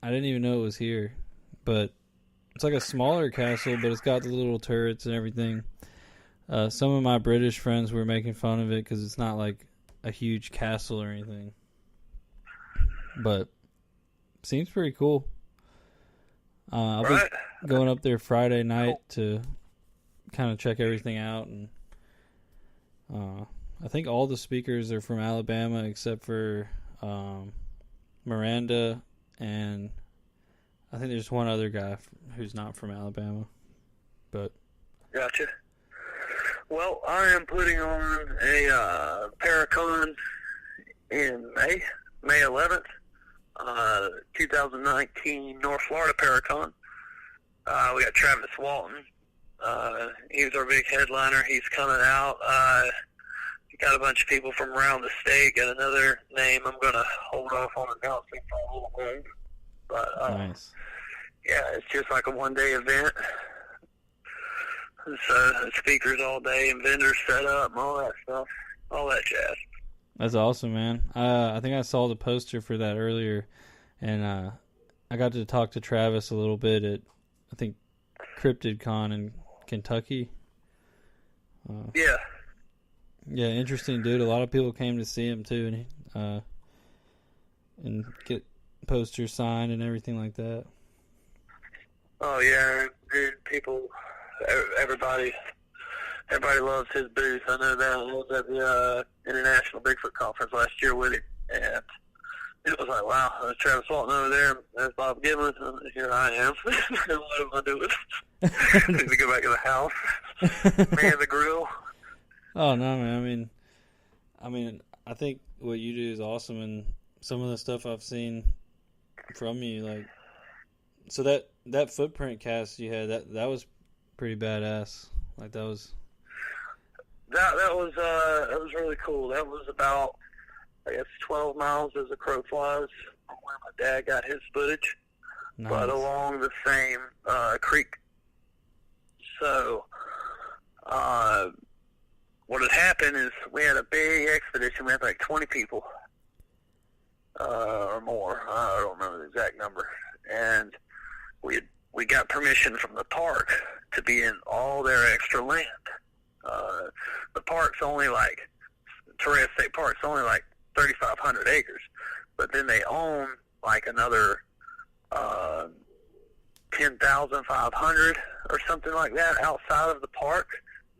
S2: I didn't even know it was here, but it's like a smaller castle, but it's got the little turrets and everything. Some of my British friends were making fun of it because it's not like a huge castle or anything, but seems pretty cool. I'll be going up there Friday night to kind of check everything out, and I think all the speakers are from Alabama except for Miranda, and I think there's one other guy who's not from Alabama. But
S3: gotcha. Well, I am putting on a Paracon in May 11th, 2019 North Florida Paracon. We got Travis Walton. He was our big headliner. He's coming out. Got a bunch of people from around the state. Got another name I'm going to hold off on announcing for a little bit. But,
S2: nice.
S3: Yeah, it's just like a one-day event. So, speakers all day and vendors set up and all that stuff. All that jazz.
S2: That's awesome, man. I think I saw the poster for that earlier, and I got to talk to Travis a little bit at, I think, CryptidCon in Kentucky.
S3: Yeah.
S2: Yeah, interesting dude. A lot of people came to see him too, and get posters signed and everything like that.
S3: Oh yeah, dude. Everybody loves his booth. I know that. I was at the International Bigfoot Conference last year with him, and it was like, wow, there's Travis Walton over there, there's Bob Gibbons, and here I am. What am I doing? Need to go back to the house, man the grill.
S2: Oh no, man. I mean, I think what you do is awesome, and some of the stuff I've seen from you, like, so that footprint cast you had, that was pretty badass. Like that was
S3: really cool. That was about, I guess, 12 miles as a crow flies from where my dad got his footage,
S2: nice.
S3: But along the same creek. So, what had happened is we had a big expedition. We had like 20 people or more. I don't remember the exact number. And we got permission from the park to be in all their extra land. The park's only like, Torres State Park's only like 3,500 acres, but then they own like another 10,500 or something like that outside of the park.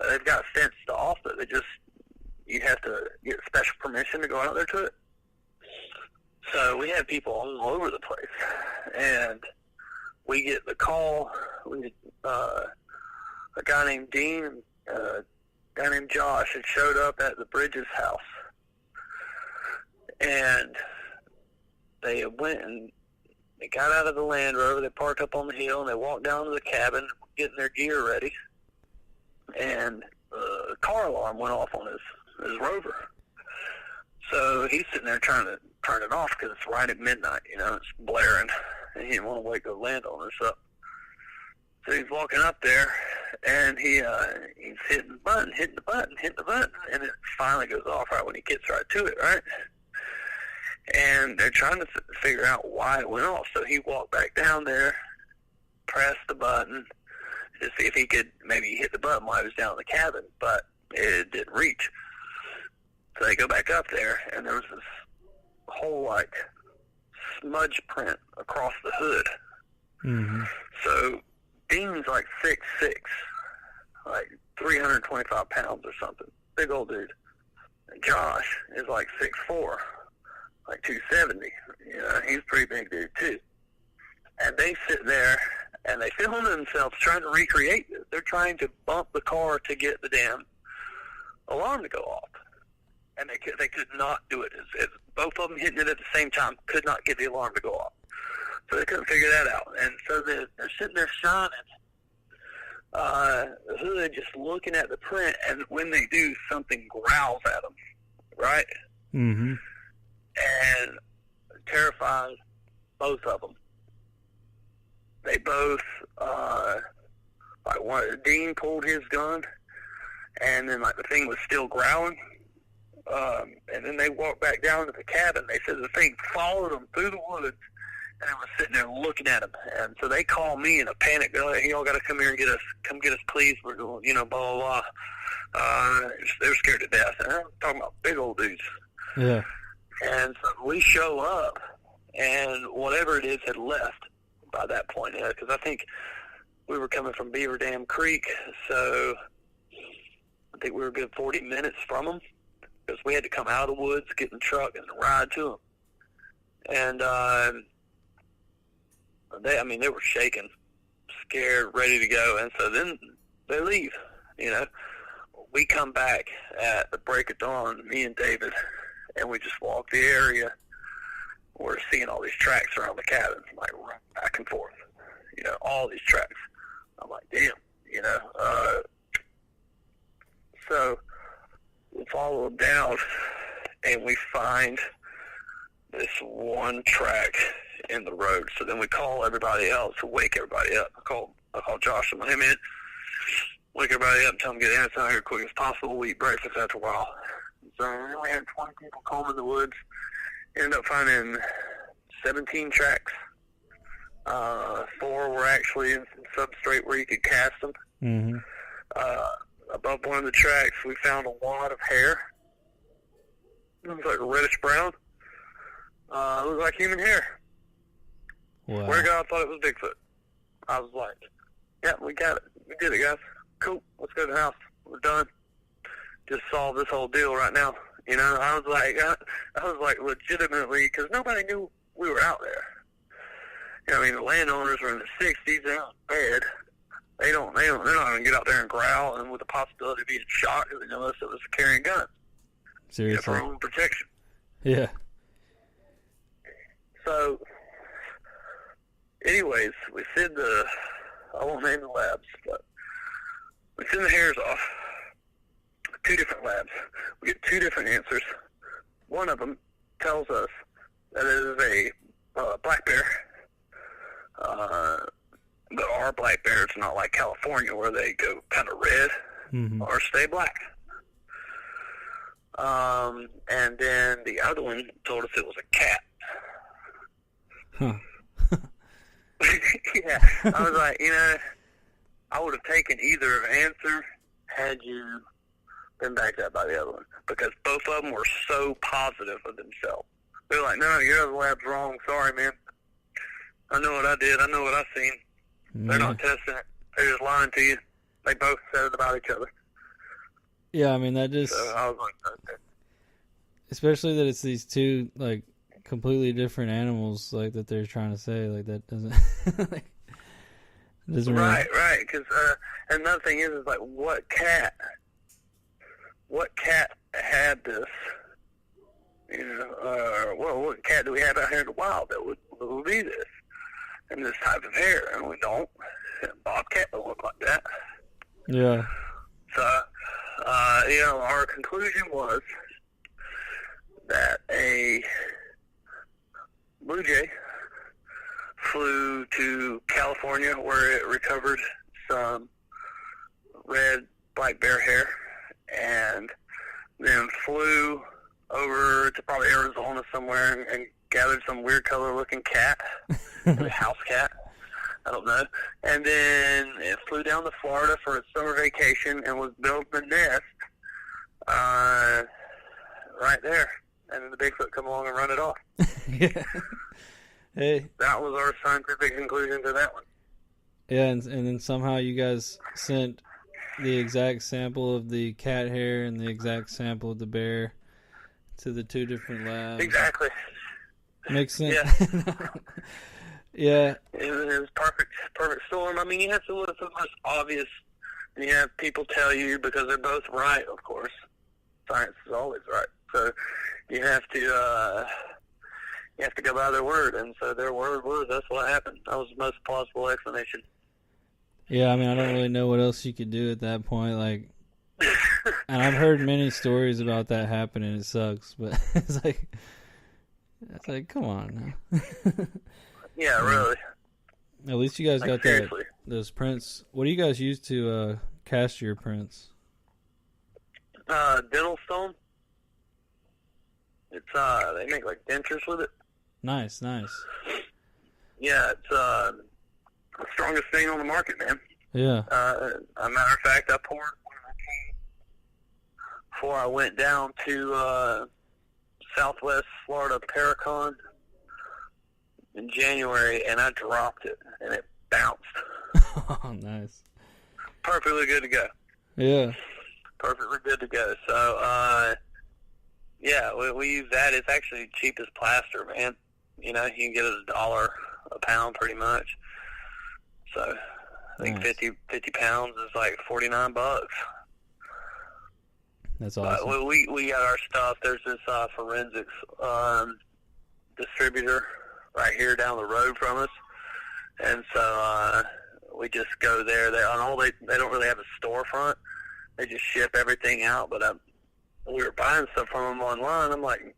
S3: They've got fenced off, but you have to get special permission to go out there to it. So we had people all over the place, and we get the call. A guy named Dean, a guy named Josh had showed up at the Bridges house, and they went and they got out of the Land Rover. They parked up on the hill, and they walked down to the cabin, getting their gear ready. And the car alarm went off on his Rover. So he's sitting there trying to turn it off because it's right at midnight, it's blaring, and he didn't want to wake the landowners up. So he's walking up there, and he's hitting the button, and it finally goes off right when he gets right to it, right? And they're trying to figure out why it went off. So he walked back down there, pressed the button to see if he could maybe hit the button while he was down in the cabin, but it didn't reach. So they go back up there, and there was this whole, like, smudge print across the hood.
S2: Mm-hmm.
S3: So Dean's like 6'6", like 325 pounds or something. Big old dude. And Josh is like 6'4", like 270. He's a pretty big dude too. And they sit there and they film themselves trying to recreate this. They're trying to bump the car to get the damn alarm to go off. And they could not do it. Both of them hitting it at the same time could not get the alarm to go off. So they couldn't figure that out. And so they're sitting there shining the hood, just looking at the print, and when they do, something growls at them, right?
S2: Mm-hmm.
S3: And terrified both of them. They both, Dean pulled his gun, and then like the thing was still growling. And then they walked back down to the cabin. They said the thing followed them through the woods, and I was sitting there looking at them. And so they called me in a panic. They're like, y'all got to come here and get us. Come get us, please. We're going, blah, blah, blah. They were scared to death. And I'm talking about big old dudes.
S2: Yeah.
S3: And so we show up, and whatever it is had left by that point. Because I think we were coming from Beaver Dam Creek, so I think we were a good 40 minutes from them. Because we had to come out of the woods, get in the truck, and ride to them. And they were shaking, scared, ready to go. And so then they leave. We come back at the break of dawn, me and David, and we just walk the area. We're seeing all these tracks around the cabin, like running back and forth. All these tracks. I'm like, damn. So we follow them down, and we find this one track in the road. So then we call everybody else to wake everybody up. I call Josh and let him in, wake everybody up, and tell them to get out here as quick as possible. We eat breakfast after a while. So then we had 20 people combing the woods. Ended up finding 17 tracks. 4 were actually in some substrate where you could cast them.
S2: Mm-hmm.
S3: Above one of the tracks, we found a wad of hair. It was like a reddish brown. It looked like human hair.
S2: Wow.
S3: Swear to God, I thought it was Bigfoot. I was like, yeah, we got it. We did it, guys. Cool. Let's go to the house. We're done. Just solve this whole deal right now. You know, I was like legitimately, because nobody knew we were out there. You know, I mean, the landowners are in the 60s, they're not bad. They're not going to get out there and growl, and with the possibility of being shot, unless it was carrying guns.
S2: Seriously.
S3: For our own protection.
S2: Yeah.
S3: So, anyways, we send I won't name the labs, but we send the hairs off. 2 different labs. We get 2 different answers. One of them tells us that it is a black bear. But our black bears are not like California where they go kind of red or stay black. And then the other one told us it was a cat.
S2: Huh.
S3: Yeah. I was like, I would have taken either answer had you been backed up by the other one. Because both of them were so positive of themselves. They're like, no, your other lab's wrong. Sorry, man. I know what I did. I know what I seen. They're not testing it. They're just lying to you. They both said it about each other.
S2: Yeah, I mean, that just...
S3: So I was like, okay.
S2: Especially that it's these 2, like, completely different animals, like, that they're trying to say. Like, that doesn't... like, doesn't really...
S3: Right. Because another thing is like, what cat had this? What cat do we have out here in the wild that would be this? And this type of hair, and we don't. Bobcat don't look like that.
S2: Yeah.
S3: So, our conclusion was that a blue jay flew to California where it recovered some red black bear hair, and then flew over to probably Arizona somewhere and gathered some weird color-looking cat, a house cat, I don't know, and then it flew down to Florida for its summer vacation and was building a nest right there, and then the Bigfoot come along and run it off.
S2: Yeah. Hey.
S3: That was our scientific conclusion to that one.
S2: Yeah, and then somehow you guys sent the exact sample of the cat hair and the exact sample of the bear to the 2 different labs.
S3: Exactly.
S2: Makes sense.
S3: Yeah.
S2: Yeah.
S3: It was perfect storm. I mean, you have to look for the most obvious, and you have people tell you, because they're both right, of course. Science is always right. So you have to go by their word, and so their word was that's what happened. That was the most plausible explanation.
S2: Yeah, I mean, I don't really know what else you could do at that point. Like, and I've heard many stories about that happening. It sucks, but it's like, come on now.
S3: Yeah, really.
S2: At least you guys got
S3: seriously.
S2: those prints. What do you guys use to cast your prints?
S3: Dental stone. It's they make like dentures with it.
S2: Nice.
S3: Yeah, it's the strongest thing on the market, man.
S2: Yeah.
S3: a matter of fact, I poured before I went down to Southwest Florida Paracon in January, and I dropped it, and it bounced.
S2: Oh, nice.
S3: Perfectly good to go.
S2: Yeah.
S3: Perfectly good to go. So, yeah, we use that. It's actually cheap as plaster, man. You know, you can get it $1 a pound pretty much. So, I think
S2: nice.
S3: 50 pounds is like $49.
S2: That's awesome.
S3: But we got our stuff. There's this forensics distributor right here down the road from us, and so we just go there. They don't really have a storefront. They just ship everything out. But we were buying stuff from them online. I'm like,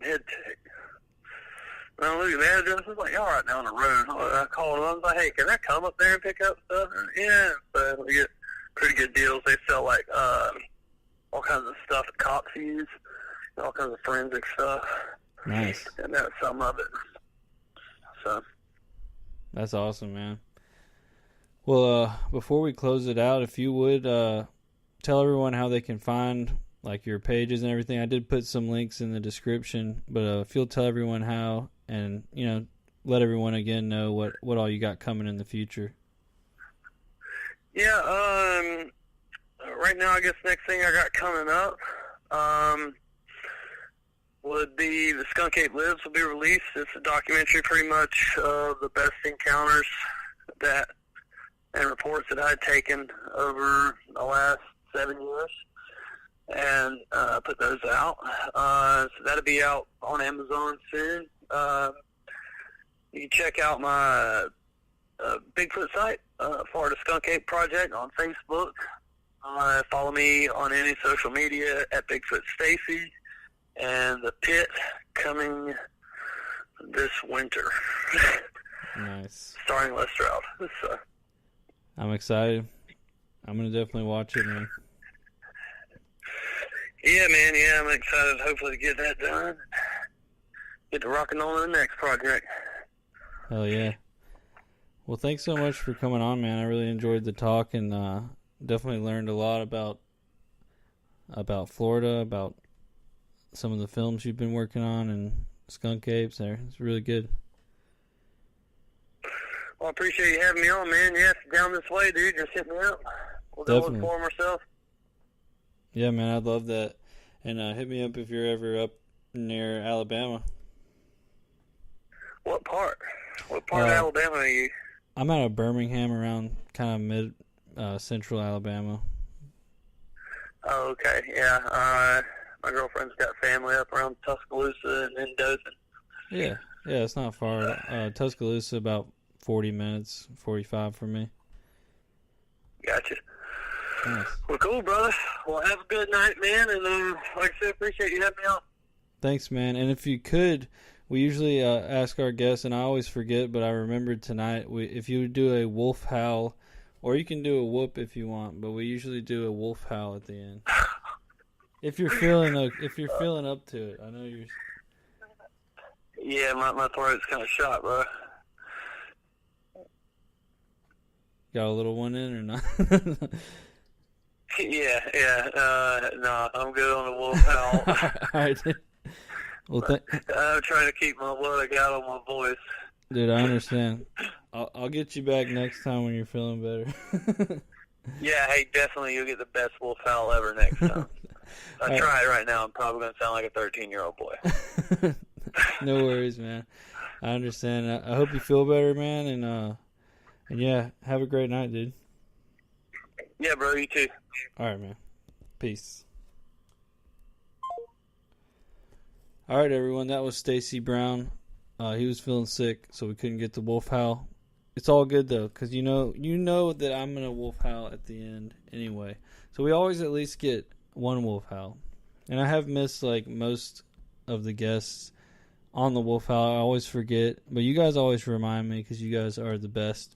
S3: mid-tick. And I look at the address. I was like, y'all right down the road. I called them. I was like, hey, can I come up there and pick up stuff? And, yeah. So we get pretty good deals. They sell like all kinds of stuff that cops use, all kinds of forensic stuff.
S2: Nice.
S3: And that's some of it. So.
S2: That's awesome, man. Well, before we close it out, if you would tell everyone how they can find like your pages and everything. I did put some links in the description, but if you'll tell everyone how, and let everyone again know what all you got coming in the future.
S3: Yeah, right now I guess next thing I got coming up, would be The Skunk Ape Lives will be released. It's a documentary pretty much of the best encounters that and reports that I'd taken over the last 7 years, and put those out. So that'll be out on Amazon soon. You can check out my Bigfoot site, Florida Skunk Ape Project, on Facebook. Follow me on any social media at Bigfoot Stacy, and The Pit coming this winter.
S2: Nice.
S3: Starring Les Stroud. So.
S2: I'm excited. I'm going to definitely watch it, man.
S3: Yeah, man. Yeah, I'm excited hopefully to get that done. Get to rocking on to the next project.
S2: Hell yeah. Well, thanks so much for coming on, man. I really enjoyed the talk, and definitely learned a lot about Florida, about some of the films you've been working on, and skunk apes there. It's really good.
S3: Well, I appreciate you having me on, man. Yeah, if you're down this way, dude, just hit me up. We'll
S2: Definitely.
S3: go inform ourselves.
S2: Yeah, man, I'd love that. And hit me up if you're ever up near Alabama.
S3: What part? What part of Alabama are you?
S2: I'm out of Birmingham, around kind of mid-central Alabama.
S3: Oh, okay. Yeah. My girlfriend's got family up around Tuscaloosa and Dothan.
S2: Yeah, it's not far. Tuscaloosa, about 40 minutes, 45 for me.
S3: Gotcha.
S2: Nice.
S3: Well, cool, brother. Well, have a good night, man. And like I said, appreciate you having me on.
S2: Thanks, man. And if you could, we usually ask our guests, and I always forget, but I remembered tonight, if you would do a wolf howl, or you can do a whoop if you want, but we usually do a wolf howl at the end. If you're feeling up to it. I know you're...
S3: Yeah, my throat's kind of shot, bro.
S2: Got a little one in or not?
S3: Yeah. No, I'm good on the wolf howl.
S2: All right. Well,
S3: I'm trying to keep what I got on my voice.
S2: Dude, I understand. I'll get you back next time when you're feeling better.
S3: Yeah, hey, definitely you'll get the best wolf howl ever next time. I try it right now. I'm probably going to sound like a 13-year-old boy.
S2: No worries, man. I understand. I hope you feel better, man, and yeah, have a great night, dude.
S3: Yeah, bro, you too.
S2: All right, man. Peace. All right, everyone. That was Stacy Brown. He was feeling sick, so we couldn't get the wolf howl. It's all good though, because you know that I'm gonna wolf howl at the end anyway. So we always at least get one wolf howl, and I have missed like most of the guests on the wolf howl. I always forget, but you guys always remind me because you guys are the best.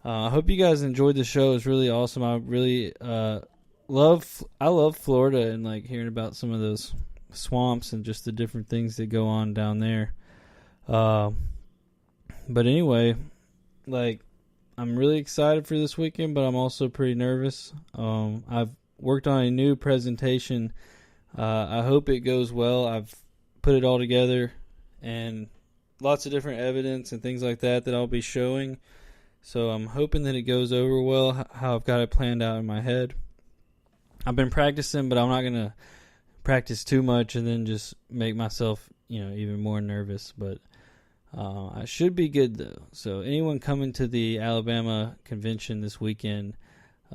S2: I hope you guys enjoyed the show. It's really awesome. I really love Florida, and like hearing about some of those swamps and just the different things that go on down there. But anyway, like, I'm really excited for this weekend, but I'm also pretty nervous. I've worked on a new presentation. I hope it goes well. I've put it all together, and lots of different evidence and things like that I'll be showing. So I'm hoping that it goes over well, how I've got it planned out in my head. I've been practicing, but I'm not going to practice too much and then just make myself, even more nervous. But I should be good, though. So anyone coming to the Alabama convention this weekend,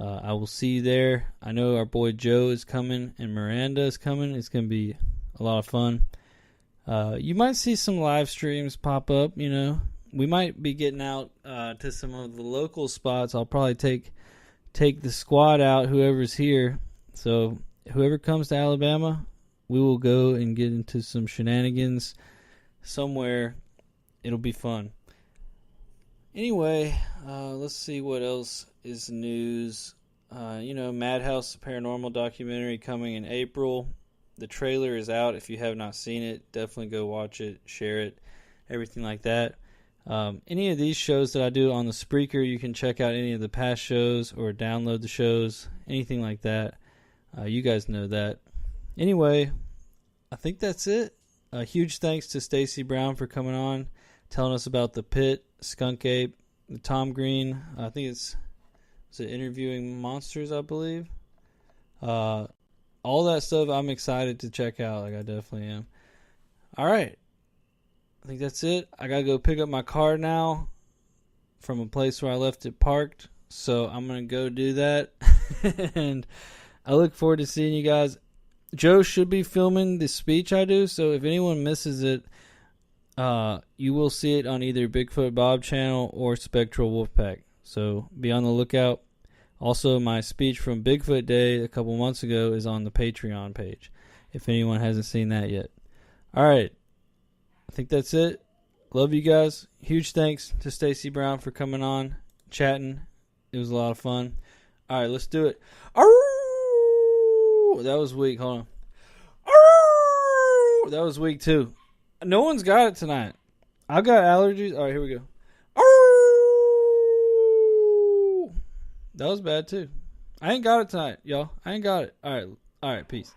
S2: I will see you there. I know our boy Joe is coming and Miranda is coming. It's going to be a lot of fun. You might see some live streams pop up, We might be getting out to some of the local spots. I'll probably take the squad out, whoever's here. So whoever comes to Alabama, we will go and get into some shenanigans somewhere. It'll be fun. Anyway, let's see what else is news. Madhouse Paranormal documentary coming in April. The trailer is out. If you have not seen it, definitely go watch it, share it, everything like that. Any of these shows that I do on the Spreaker, you can check out any of the past shows or download the shows, anything like that. You guys know that. Anyway, I think that's it. A huge thanks to Stacy Brown for coming on, telling us about the Pit, Skunk Ape, the Tom Green. I think it's Interviewing Monsters, I believe. All that stuff I'm excited to check out. Like, I definitely am. All right. I think that's it. I got to go pick up my car now from a place where I left it parked. So I'm going to go do that. And I look forward to seeing you guys. Joe should be filming the speech I do. So if anyone misses it, you will see it on either Bigfoot Bob channel or Spectral Wolfpack. So be on the lookout. Also, my speech from Bigfoot Day a couple months ago is on the Patreon page, if anyone hasn't seen that yet. All right. I think that's it. Love you guys. Huge thanks to Stacy Brown for coming on, chatting. It was a lot of fun. All right, let's do it. Arrgh! That was weak. Hold on. Arrgh! That was weak, too. No one's got it tonight. I've got allergies. All right, here we go. Arrgh! That was bad, too. I ain't got it tonight, y'all. I ain't got it. All right, peace.